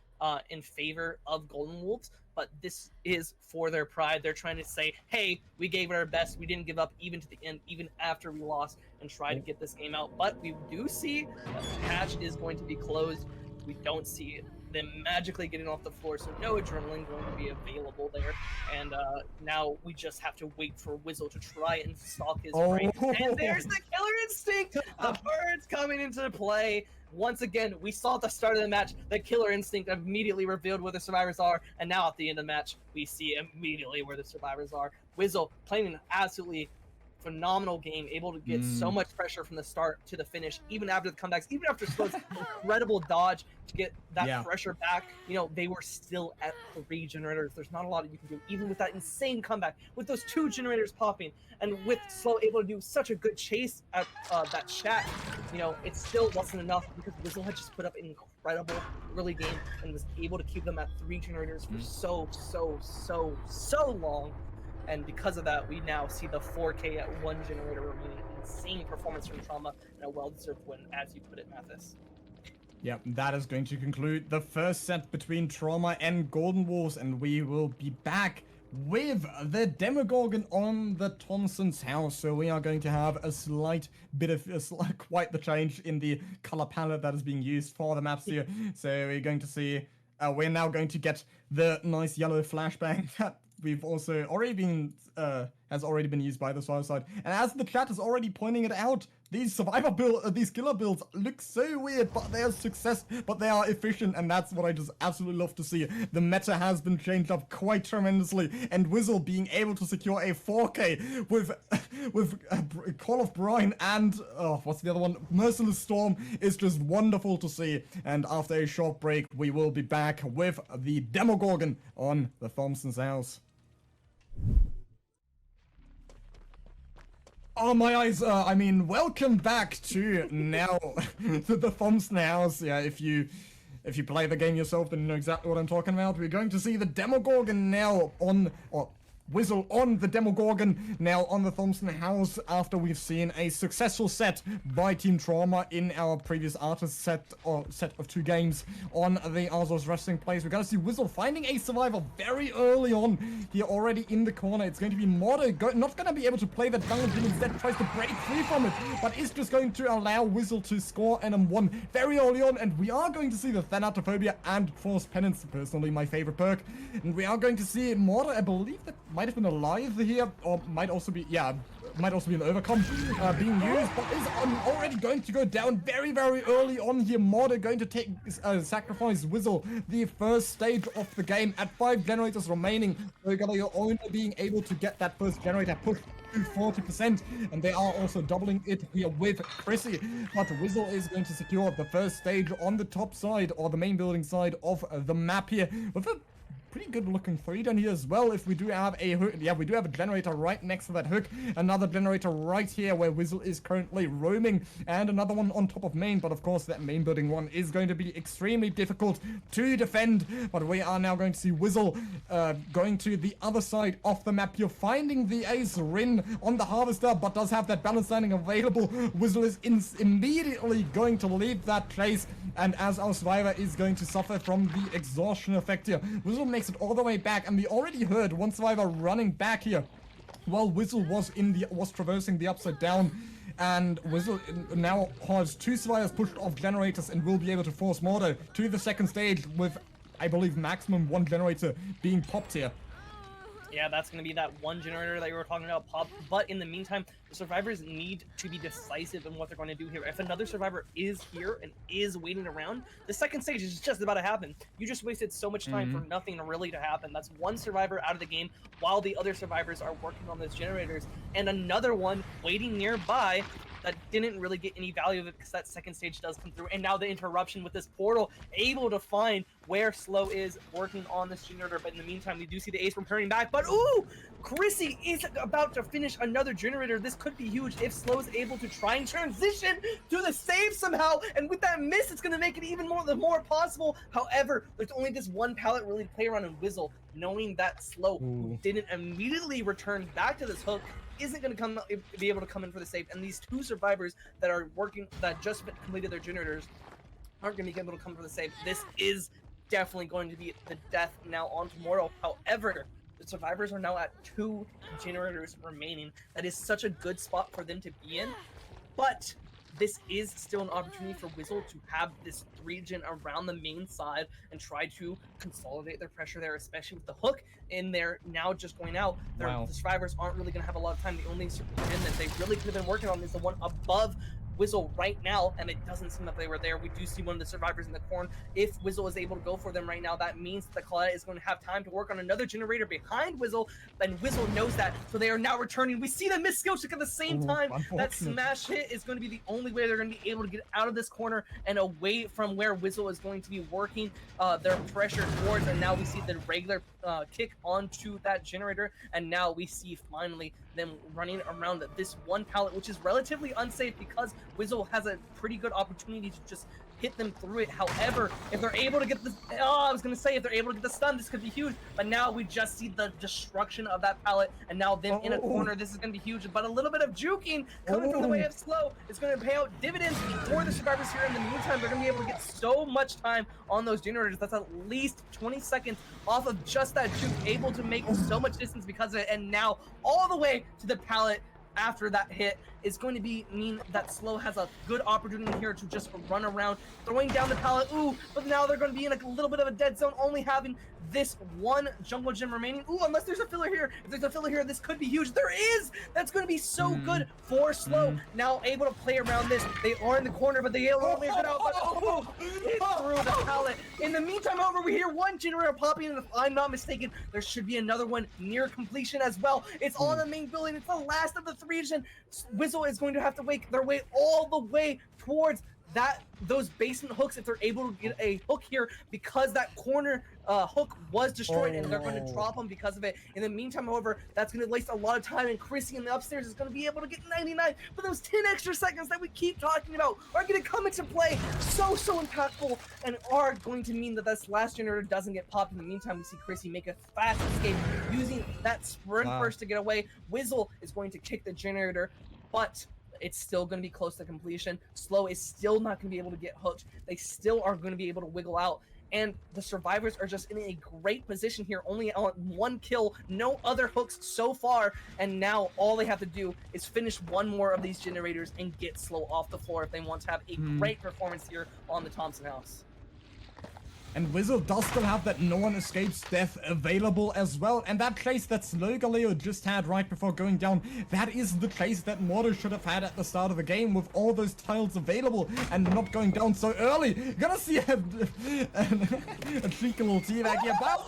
in favor of Golden Wolves, but this is for their pride. They're trying to say, hey, we gave it our best. We didn't give up even to the end, even after we lost, and try to get this game out. But we do see that the hatch is going to be closed. We don't see them magically getting off the floor, so no adrenaline going to be available there. And now we just have to wait for Wizzle to try and stalk his brain. And there's the killer instinct! The birds coming into play. Once again, we saw at the start of the match, the killer instinct immediately revealed where the survivors are, and now at the end of the match, we see immediately where the survivors are. Wizzle playing an absolutely phenomenal game, able to get so much pressure from the start to the finish, even after the comebacks, even after Slo's incredible dodge to get that pressure back. They were still at 3 generators. There's not a lot you can do, even with that insane comeback, with those 2 generators popping, and with Slo able to do such a good chase at that chat. It still wasn't enough because Wizzle had just put up an incredible early game and was able to keep them at 3 generators for so long. And because of that, we now see the 4K at 1 generator remaining. Insane performance from Trauma and a well-deserved win, as you put it, Mathis. Yep, that is going to conclude the first set between Trauma and Golden Wolves, and we will be back with the Demogorgon on the Thompson's house. So we are going to have a slight bit of quite the change in the color palette that is being used for the maps here. So we're going to see we're now going to get the nice yellow flashbang that we've also already been has already been used by the survivor side. And as the chat is already pointing it out, these these killer builds look so weird, but they are but they are efficient, and that's what I just absolutely love to see. The meta has been changed up quite tremendously, and Wizzle being able to secure a 4K with Call of Brine and what's the other one? Merciless Storm is just wonderful to see. And after a short break, we will be back with the Demogorgon on the Thompson's house. Oh my eyes, I mean, welcome back to now to the Thompson House. Yeah, if you play the game yourself, then you know exactly what I'm talking about. We're going to see the Demogorgon now on, or Whizzle on the Demogorgon now on the Thompson House after we've seen a successful set by Team Trauma in our previous artist set, or set of 2 games on the Azos Wrestling Place. We're going to see Whizzle finding a survivor very early on here already in the corner. It's going to be Modo, not going to be able to play that down, and instead tries to break free from it, but is just going to allow Whizzle to score an M1 very early on, and we are going to see the Thanatophobia and Force Penance, personally my favorite perk, and we are going to see Modo, I believe that might have been alive here, or might also be, yeah, might also be an overcome being used, but is already going to go down very, very early on here. Modo going to take sacrifice Whizzle the first stage of the game at 5 generators remaining. So you're only being able to get that first generator pushed to 40%, and they are also doubling it here with Chrissy. But Whizzle is going to secure the first stage on the top side, or the main building side of the map here, with a pretty good looking 3 down here as well. If we do have a hook, yeah, we do have a generator right next to that hook, another generator right here where Whizzle is currently roaming, and another one on top of main. But of course that main building one is going to be extremely difficult to defend. But we are now going to see Whizzle going to the other side of the map. You're finding the ace Rin on the harvester, but does have that balance landing available. Whizzle is immediately going to leave that place, and as our survivor is going to suffer from the exhaustion effect here. Whizzle makes it all the way back, and we already heard one survivor running back here while Whizzle was traversing the upside down, and Whizzle now has 2 survivors pushed off generators and will be able to force Mordo to the second stage with, I believe, maximum 1 generator being popped here. Yeah, that's going to be that 1 generator that you were talking about pop. But in the meantime, the survivors need to be decisive in what they're going to do here. If another survivor is here and is waiting around, the second stage is just about to happen. You just wasted so much time for nothing really to happen. That's 1 survivor out of the game while the other survivors are working on those generators, and another one waiting nearby that didn't really get any value of it because that second stage does come through. And now the interruption with this portal, able to find where Slow is working on this generator. But in the meantime, we do see the ace returning back. But ooh, Chrissy is about to finish another generator. This could be huge if Slow is able to try and transition to the save somehow. And with that miss, it's going to make it even more possible. However, there's only this 1 pallet really to play around, and Whizzle, knowing that Slow didn't immediately return back to this hook, isn't going to be able to come in for the save, and these 2 survivors that are working, that just completed their generators, aren't going to be able to come for the save. This is definitely going to be the death now on tomorrow. However, the survivors are now at 2 generators remaining. That is such a good spot for them to be in, but this is still an opportunity for Whizzle to have this region around the main side and try to consolidate their pressure there, especially with the hook in there now just going out. The survivors aren't really going to have a lot of time. The only gen that they really could have been working on is the one above Whizzle right now, and it doesn't seem that they were there. We do see one of the survivors in the corner. If Whizzle is able to go for them right now, that means that Colette is going to have time to work on another generator behind Whizzle, and Whizzle knows that, so they are now returning. We see the miss skill check at the same time. That smash hit is going to be the only way they're going to be able to get out of this corner and away from where Whizzle is going to be working their pressure towards, and now we see the regular kick onto that generator, and now we see finally them running around this 1 pallet, which is relatively unsafe because Whizzle has a pretty good opportunity to just hit them through it. However, if they're able to get the, I was gonna say, if they're able to get the stun, this could be huge, but now we just see the destruction of that pallet, and now them in a corner. This is gonna be huge, but a little bit of juking coming from the way of Slow is gonna pay out dividends for the survivors here. In the meantime, they're gonna be able to get so much time on those generators. That's at least 20 seconds off of just that juke, able to make so much distance because of it, and now all the way to the pallet after that hit is going to mean that Slow has a good opportunity here to just run around, throwing down the pallet. Ooh, but now they're going to be in a little bit of a dead zone, only having this 1 jungle gem remaining. Ooh, unless there's a filler here. If there's a filler here, this could be huge. There is! That's going to be so good for Slow. Now able to play around this. They are in the corner, but they don't make it out. But hit through the pallet. In the meantime, however, we hear 1 generator popping, and if I'm not mistaken, there should be another one near completion as well. It's on the main building. It's the last of the 3 gen. Whizzle is going to have to make their way all the way towards those basement hooks, if they're able to get a hook here, because that corner hook was destroyed and they're going to drop them because of it. In the meantime, however, that's going to waste a lot of time, and Chrissy in the upstairs is going to be able to get 99, but those 10 extra seconds that we keep talking about are going to come into play so impactful, and are going to mean that this last generator doesn't get popped. In the meantime, we see Chrissy make a fast escape using that sprint burst to get away. Wizzle is going to kick the generator, but it's still going to be close to completion. Slow is still not going to be able to get hooked. They still are going to be able to wiggle out. And the survivors are just in a great position here, only on 1 kill, no other hooks so far. And now all they have to do is finish one more of these generators and get Slow off the floor if they want to have a great performance here on the Thompson house. And Wizzle does still have that no one escapes death available as well. And that chase that Slowgaleo just had right before going down, that is the chase that Mordo should have had at the start of the game, with all those tiles available and not going down so early. You're gonna see a cheeky little teabag here. But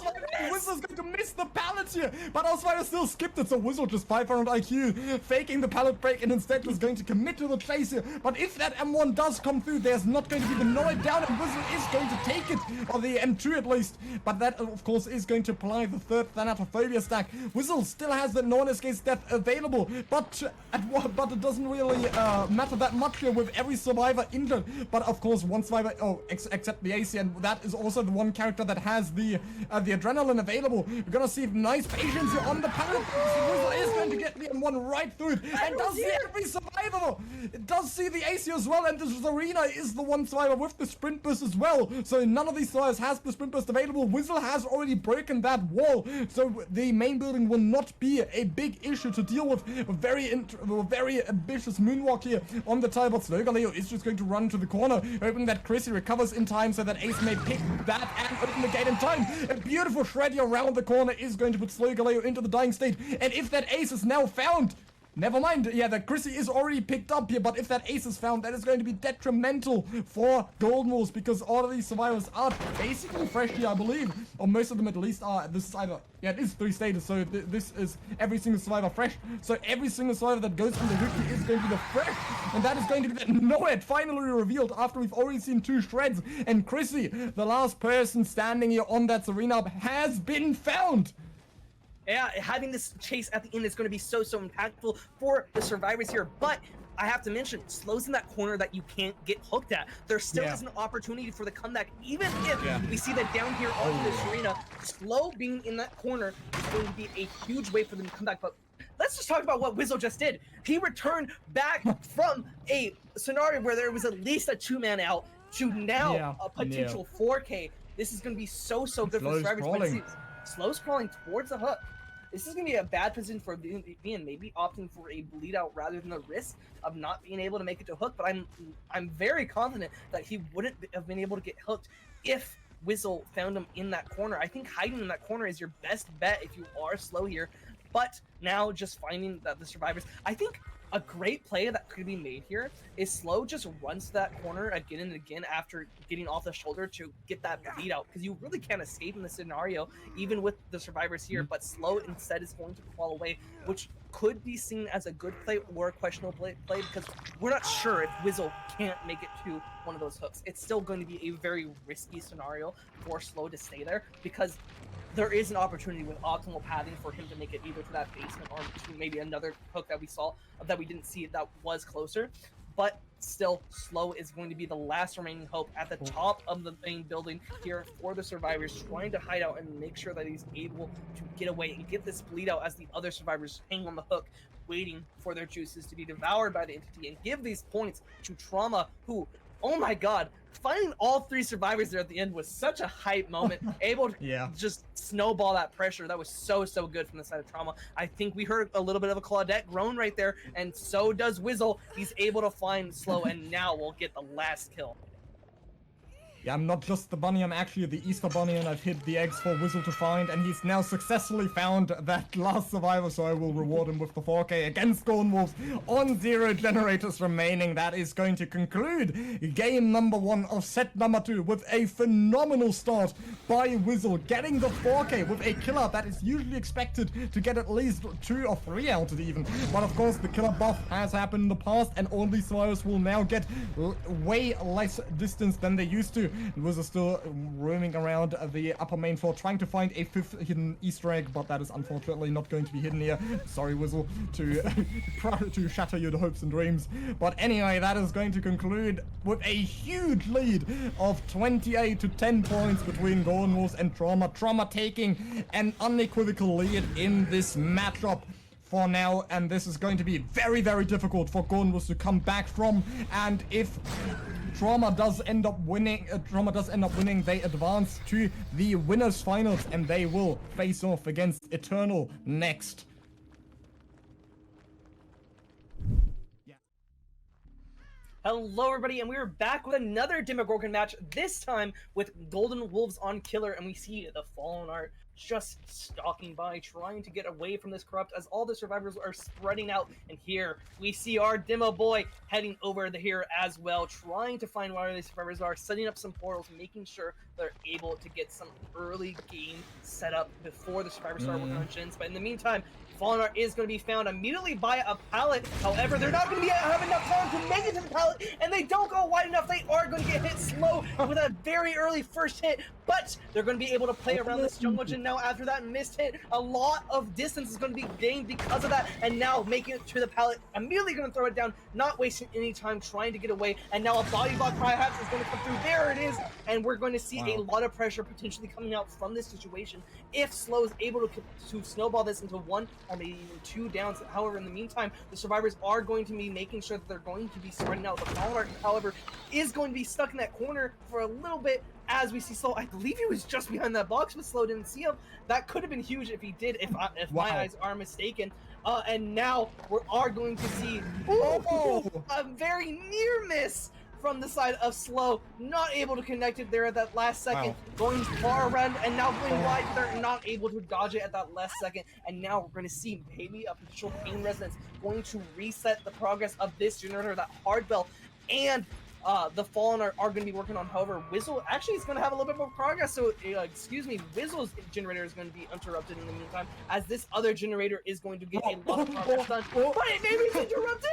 Wizzle's going to miss the pallet here. But Osweiler still skipped it, so Wizzle just 500 IQ, faking the pallet break, and instead was going to commit to the chase here. But if that M1 does come through, there's not going to be the no it down, and Wizzle is going to take it. Or the M2 at least, but that of course is going to apply the third Thanatophobia stack. Wizzle still has the no one escapes death available, but it doesn't really matter that much here with every survivor injured. But of course one survivor, except the AC, and that is also the one character that has the adrenaline available. We're gonna see nice patience here on the pallet. Wizzle is going to get the M1 right through it, and does see every survivor. It does see the AC as well, and this arena is the one survivor with the sprint burst as well. So none of these survivors has the sprint burst available. Wizzle has already broken that wall, so the main building will not be a big issue to deal with. A very ambitious moonwalk here on the tile, but Slowgaleo is just going to run to the corner, hoping that Chrissy recovers in time so that Ace may pick that and open the gate in time. A beautiful shred here around the corner is going to put Slowgaleo into the dying state, and if that Ace is now found, never mind, yeah, that Chrissy is already picked up here, but if that Ace is found, that is going to be detrimental for Golden Wolves, because all of these survivors are basically fresh here, I believe, or most of them at least are. This is either, yeah, it is 3 stages, so this is every single survivor fresh, so every single survivor that goes from the rookie is going to be the fresh, and that is going to be that Noed finally revealed after we've already seen 2 shreds, and Chrissy, the last person standing here on that Serena, has been found. Yeah, having this chase at the end is going to be so impactful for the survivors here, but I have to mention, Slow's in that corner that you can't get hooked at. There still is an opportunity for the comeback, even if we see that down here on this arena. Slow being in that corner is going to be a huge way for them to come back, but let's just talk about what Wizzle just did. He returned back from a scenario where there was at least a 2-man out to now a potential 4K. This is going to be so good for the survivors. Slow's crawling towards the hook. This is going to be a bad position for Vian, maybe opting for a bleed out rather than the risk of not being able to make it to hook, but I'm very confident that he wouldn't have been able to get hooked if Wizzle found him in that corner. I think hiding in that corner is your best bet if you are Slow here, but now just finding that the survivors, I think a great play that could be made here is Slow just runs to that corner again and again after getting off the shoulder to get that bleed out, because you really can't escape in this scenario, even with the survivors here, but Slow instead is going to crawl away, which could be seen as a good play or a questionable play because we're not sure if Wizzle can't make it to one of those hooks. It's still going to be a very risky scenario for Slow to stay there, because there is an opportunity with optimal pathing for him to make it either to that basement or to maybe another hook that we saw, that we didn't see that was closer. But still, Slow is going to be the last remaining hope at the top of the main building here for the survivors, trying to hide out and make sure that he's able to get away and get this bleed out as the other survivors hang on the hook, waiting for their juices to be devoured by the entity, and give these points to Trauma, who, oh my god, finding all 3 survivors there at the end was such a hype moment. Able to just snowball that pressure. That was so good from the side of Trauma. I think we heard a little bit of a Claudette groan right there, and so does Wizzle. He's able to find Slow, and now we'll get the last kill. Yeah, I'm not just the bunny, I'm actually the Easter bunny, and I've hid the eggs for Whizzle to find, and he's now successfully found that last survivor, so I will reward him with the 4K against Golden Wolves on 0 generators remaining. That is going to conclude game number 1 of set number 2 with a phenomenal start by Whizzle, getting the 4K with a killer that is usually expected to get at least 2 or 3 out of it even. But of course, the killer buff has happened in the past, and all these survivors will now get way less distance than they used to. Whizzle still roaming around the upper main floor, trying to find a 5th hidden Easter egg, but that is unfortunately not going to be hidden here. Sorry, Whizzle, to shatter your hopes and dreams. But anyway, that is going to conclude with a huge lead of 28 to 10 points between Golden Wolves and Trauma. Trauma taking an unequivocal lead in this matchup for now, and this is going to be very, very difficult for Golden Wolves to come back from. And if Trauma does end up winning, they advance to the winners finals, and they will face off against Eternal next. Hello everybody, and we are back with another Demogorgon match, this time with Golden Wolves on Killer, and we see the Fallen Art just stalking by, trying to get away from this corrupt as all the survivors are spreading out. And here we see our Demo Boy heading over here as well, trying to find where the survivors are, setting up some portals, making sure they're able to get some early game set up before the survivors start working on gens. But in the meantime, Fallen Art is going to be found immediately by a pallet. However, they're not going to have enough time to make it to the pallet, and they don't go wide enough. They are going to get hit slow with a very early first hit, but they're going to be able to play around this jungle gen now. After that missed hit, a lot of distance is going to be gained because of that, and now making it to the pallet, immediately going to throw it down, not wasting any time trying to get away, and now a body block perhaps is going to come through. There it is, and we're going to see a lot of pressure potentially coming out from this situation if Slow is able to snowball this into 1 or maybe even 2 downs. However, in the meantime, the survivors are going to be making sure that they're going to be spreading out. The Fallen Art, however, is going to be stuck in that corner for a little bit. As we see Slow, I believe he was just behind that box, but Slow didn't see him. That could have been huge if he did, if my eyes are mistaken. And now we are going to see a very near miss from the side of Slow, not able to connect it there at that last second, going far around and now going wide. They're not able to dodge it at that last second, and now we're going to see maybe a potential pain resonance going to reset the progress of this generator. That hard bell and the Fallen are going to be working on. However, Whizzle actually is going to have a little bit more progress, so Whizzle's generator is going to be interrupted in the meantime, as this other generator is going to get a lot of progress done, but it maybe it's interrupted.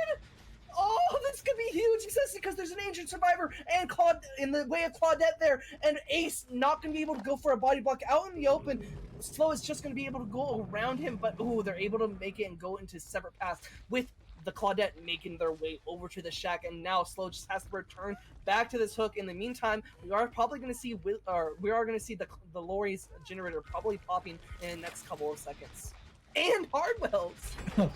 Oh, this could be huge, especially because there's an injured survivor and Claude in the way of Claudette there, and Ace not going to be able to go for a body block out in the open. Slow is just going to be able to go around him, but they're able to make it and go into separate paths with the Claudette making their way over to the shack, and now Slow just has to return back to this hook. In the meantime, we are probably going to see the Lori's generator probably popping in the next couple of seconds. And Hardwell's.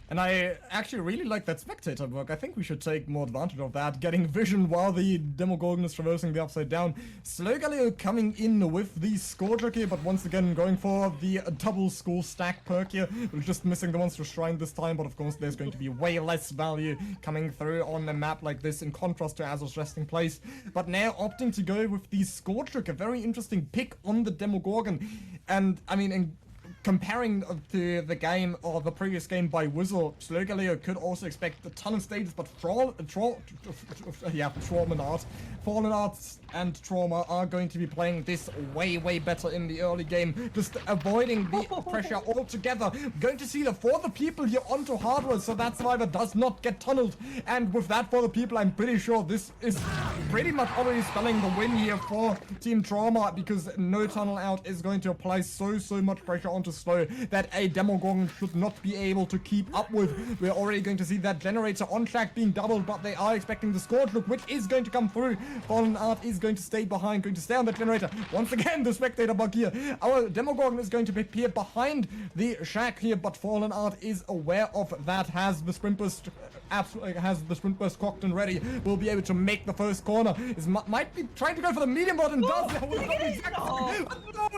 And I actually really like that spectator work. I think we should take more advantage of that, getting vision while the Demogorgon is traversing the upside down. Slowgaleo coming in with the Scourge here, but once again going for the double skull stack perk here. We're just missing the Monster Shrine this time, but of course there's going to be way less value coming through on a map like this in contrast to Azur's resting place. But now opting to go with the Scourge, a very interesting pick on the Demogorgon. And I mean, comparing to the game or the previous game by Whizzle, Slowgaleo could also expect a ton of stages, but Fallen Arts and Trauma are going to be playing this way, way better in the early game, just avoiding the pressure altogether. Going to see for the people here onto Hardware, so that survivor does not get tunneled. And with that for the people, I'm pretty sure this is pretty much already spelling the win here for Team Trauma, because no tunnel out is going to apply so much pressure onto Slow that a Demogorgon should not be able to keep up with. We're already going to see that generator on track being doubled, but they are expecting the Scourge look, which is going to come through. Fallen Art is going to stay behind, going to stay on the generator. Once again, the spectator bug here. Our Demogorgon is going to appear behind the shack here, but Fallen Art is aware of that, has the sprint burst cocked and ready, will be able to make the first corner. Might be trying to go for the medium bot and does. No,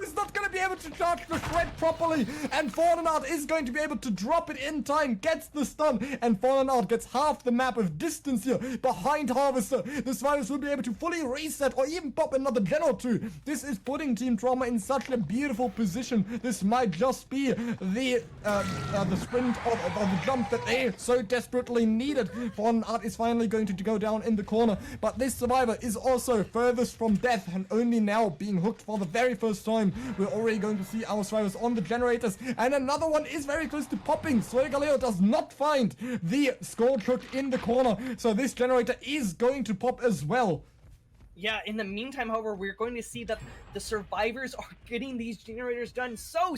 he's not going to be able to charge the shred properly. properly, and Fornanart is going to be able to drop it in time, gets the stun, and Fornanart gets half the map of distance here behind Harvester. The survivors will be able to fully reset or even pop another gen or two. This is putting Team Trauma in such a beautiful position. This might just be the sprint or the jump that they so desperately needed. Fornanart is finally going to go down in the corner, but this survivor is also furthest from death and only now being hooked for the very first time. We're already going to see our survivors on the generators, and another one is very close to popping. Galeo does not find the scorch hook in the corner, so this generator is going to pop as well. Yeah, in the meantime, however, we're going to see that the survivors are getting these generators done so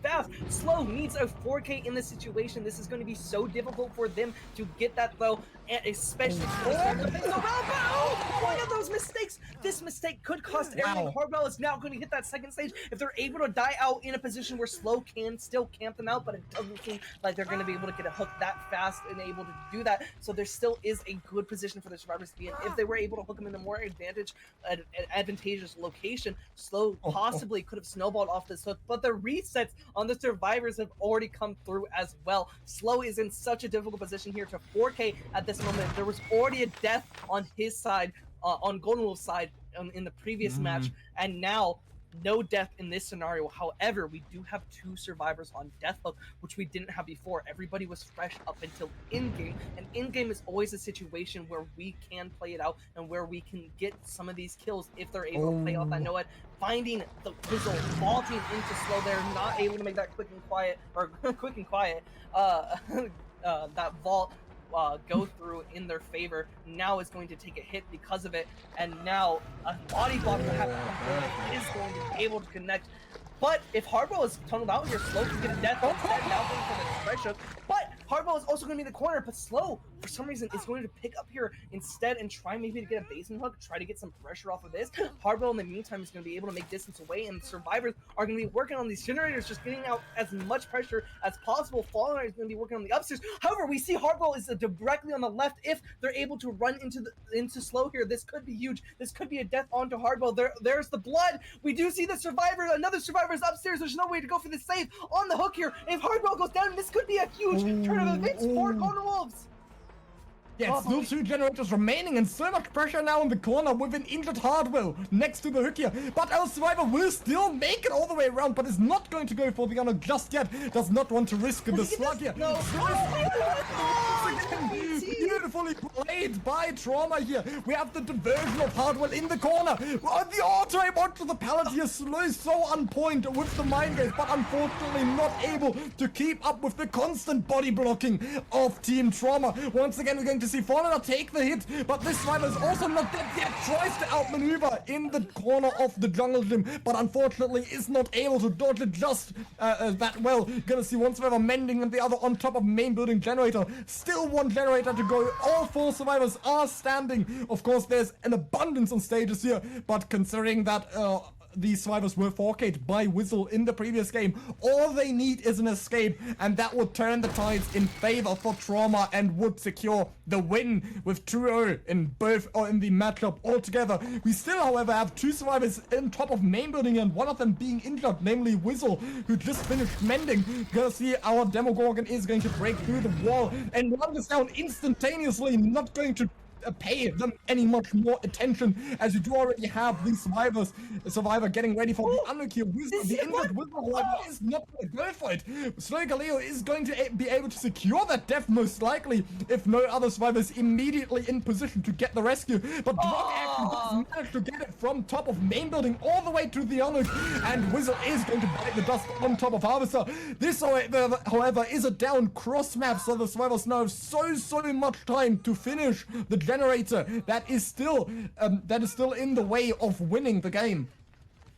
fast. Slow needs a 4K in this situation. This is going to be so difficult for them to get that, though, and especially one of those mistakes. This mistake could cost everything. Hardwell is now going to hit that second stage. If they're able to die out in a position where Slow can still camp them out, but it doesn't seem like they're going to be able to get a hook that fast and able to do that. So there still is a good position for the survivors to be in. If they were able to hook them in the more advantageous location, Slow possibly could have snowballed off this hook, but the resets on the survivors have already come through as well. Slow is in such a difficult position here to 4K at this moment. There was already a death on his side, on Golden Wolf's side in the previous match, and now no death in this scenario. However, we do have 2 survivors on death hook, which we didn't have before. Everybody was fresh up until in-game, and in-game is always a situation where we can play it out and where we can get some of these kills if they're able to play off that Noah. Finding the Whistle, vaulting into Slow, they're not able to make that quick and quiet, that vault go through in their favor. Now is going to take a hit because of it, and now a body block will have to come through and is going to be able to connect. But if Hardwell is tunneled out here, Slow can get a death instead, now going for the fresh hook. But Hardwell is also going to be in the corner, but Slow, for some reason, is going to pick up here instead and try maybe to get a basement hook, try to get some pressure off of this. Hardwell, in the meantime, is going to be able to make distance away, and the survivors are going to be working on these generators, just getting out as much pressure as possible. Fallen is going to be working on the upstairs. However, we see Hardwell is directly on the left. If they're able to run into Slow here, this could be huge. This could be a death onto Hardwell. There's the blood. We do see the survivor. Another survivor is upstairs. There's no way to go for the save on the hook here. If Hardwell goes down, this could be a huge turn of events for Golden Wolves. Yeah, still 2 generators remaining, and so much pressure now in the corner with an injured Hardwell next to the hook here. But our survivor will still make it all the way around, but is not going to go for the honor just yet. Does not want to risk the slug here. No. Beautifully played by Trauma here. We have the diversion of Hardwell in the corner. The auto aim onto the pallet here. Slow so on point with the mind gaze, but unfortunately not able to keep up with the constant body blocking of Team Trauma. Once again, we're going to see Fornanart take the hit, but this survivor is also not dead yet. Tries to outmaneuver in the corner of the jungle gym, but unfortunately is not able to dodge it just that well. Gonna see one survivor mending and the other on top of main building generator. Still 1 generator to go. All 4 survivors are standing. Of course, there's an abundance on stages here, but considering that these survivors were 4K'd by Whistle in the previous game, all they need is an escape, and that would turn the tides in favor for Trauma and would secure the win with 2-0 in the matchup altogether. We still, however, have 2 survivors in top of main building, and one of them being injured, namely Whistle, who just finished mending. Gonna see our Demogorgon is going to break through the wall and run this down instantaneously, not going to pay them any much more attention, as you do already have the survivor getting ready for the unlock here. The injured Whistle, however, is not going to go for it. Galeo is going to be able to secure that death most likely, if no other survivors immediately in position to get the rescue. But Drog actually does manage to get it from top of main building all the way to the unlock, and Whistle is going to bite the dust on top of Harvester. This, however, is a down cross map, so the survivors now have so much time to finish the generator that is still in the way of winning the game.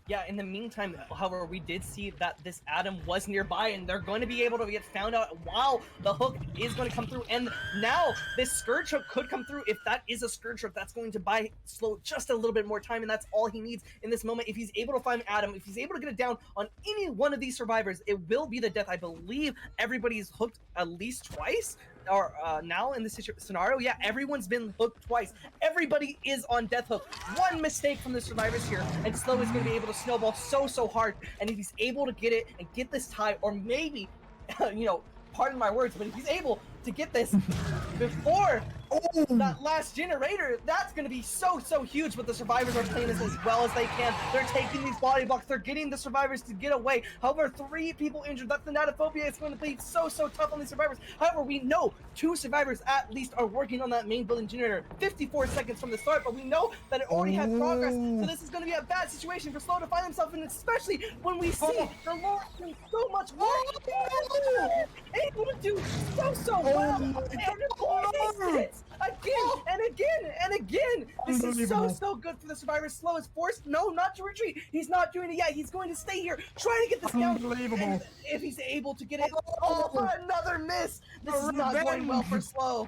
Yeah, in the meantime, however, we did see that this Adam was nearby, and they're going to be able to get found out while the hook is going to come through. And now this Scourge hook could come through. If that is a Scourge hook, that's going to buy Slow just a little bit more time, and that's all he needs in this moment. If he's able to find Adam, if he's able to get it down on any one of these survivors, it will be the death. I believe everybody's hooked at least twice. now in this scenario, yeah, everyone's been hooked twice. Everybody is on death hook. One mistake from the survivors here, and Slow is going to be able to snowball so hard. And if he's able to get it and get this tie, or maybe, you know, pardon my words, but if he's able to get this before that last generator, that's going to be so huge. But the survivors are playing this as well as they can. They're taking these body blocks. They're getting the survivors to get away. However, 3 people injured. That's the Natophobia. It's going to be so tough on these survivors. However, we know 2 survivors at least are working on that main building generator. 54 seconds from the start, but we know that it already had progress. So this is going to be a bad situation for Slow to find himself in, especially when we see the Lord doing so much work. Able to do so well. And again and again and again. This is so good for the survivors. Slow is forced not to retreat. He's not doing it yet. He's going to stay here, trying to get this down. And if he's able to get it, another miss. This is not going well for Slow.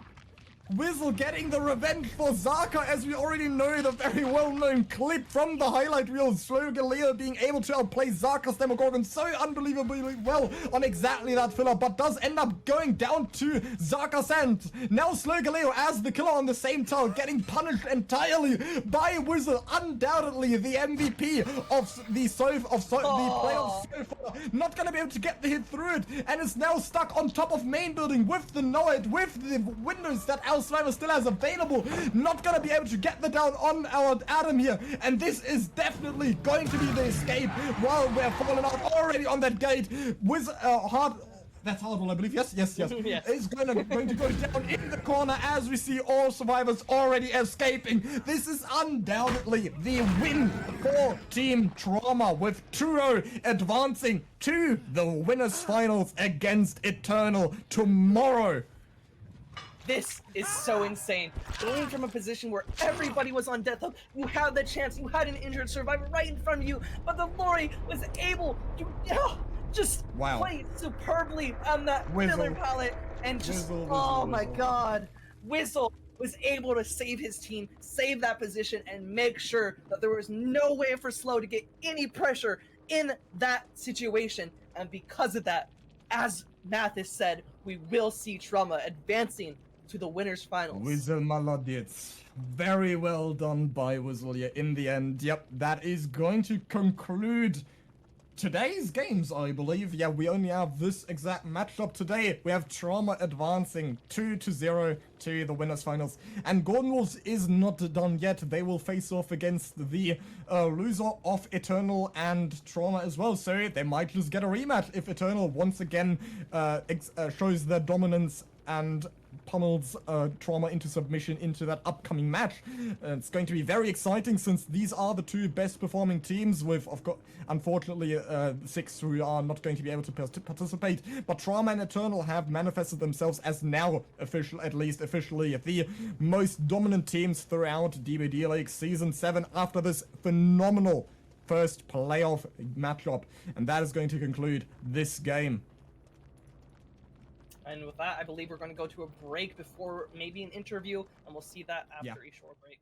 Wizzle getting the revenge for Zaka, as we already know the very well-known clip from the highlight reel. Slowgaleo being able to outplay Zaka's Demogorgon so unbelievably well on exactly that filler, but does end up going down to Zaka Sand. Now Slowgaleo as the killer on the same tower, getting punished entirely by Wizzle. Undoubtedly the MVP of the playoffs so far. Not gonna be able to get the hit through it, and is now stuck on top of main building with the Noid, with the windows that our Slimer still has available. Not gonna be able to get the down on our Adam here, and this is definitely going to be the escape while we're falling out already on that gate. With that's Hardwell, I believe. Yes. Yes. It's going to go down in the corner as we see all survivors already escaping. This is undoubtedly the win for Team Trauma, with Turo advancing to the winners finals against Eternal tomorrow. This is so insane. Going from a position where everybody was on death hook, you had the chance, you had an injured survivor right in front of you, but the Lori was able to just play superbly on that filler palette, and just, my God. Wizzle was able to save his team, save that position, and make sure that there was no way for Slow to get any pressure in that situation. And because of that, as Mathis said, we will see Trauma advancing to the winners finals. Wizzle Maladic. Very well done by Wizzle in the end. Yep, that is going to conclude today's games, I believe. Yeah, we only have this exact matchup today. We have Trauma advancing 2-0 to the winners finals, and Golden Wolves is not done yet. They will face off against the loser of Eternal and Trauma as well, so they might just get a rematch if Eternal once again shows their dominance and pummels Trauma into submission into that upcoming match. It's going to be very exciting, since these are the 2 best performing teams, with unfortunately 6 who are not going to be able to participate. But Trauma and Eternal have manifested themselves as now officially the most dominant teams throughout DBDLeague Season 7 after this phenomenal first playoff matchup. And that is going to conclude this game. And with that, I believe we're going to go to a break before maybe an interview, and we'll see that after a short break.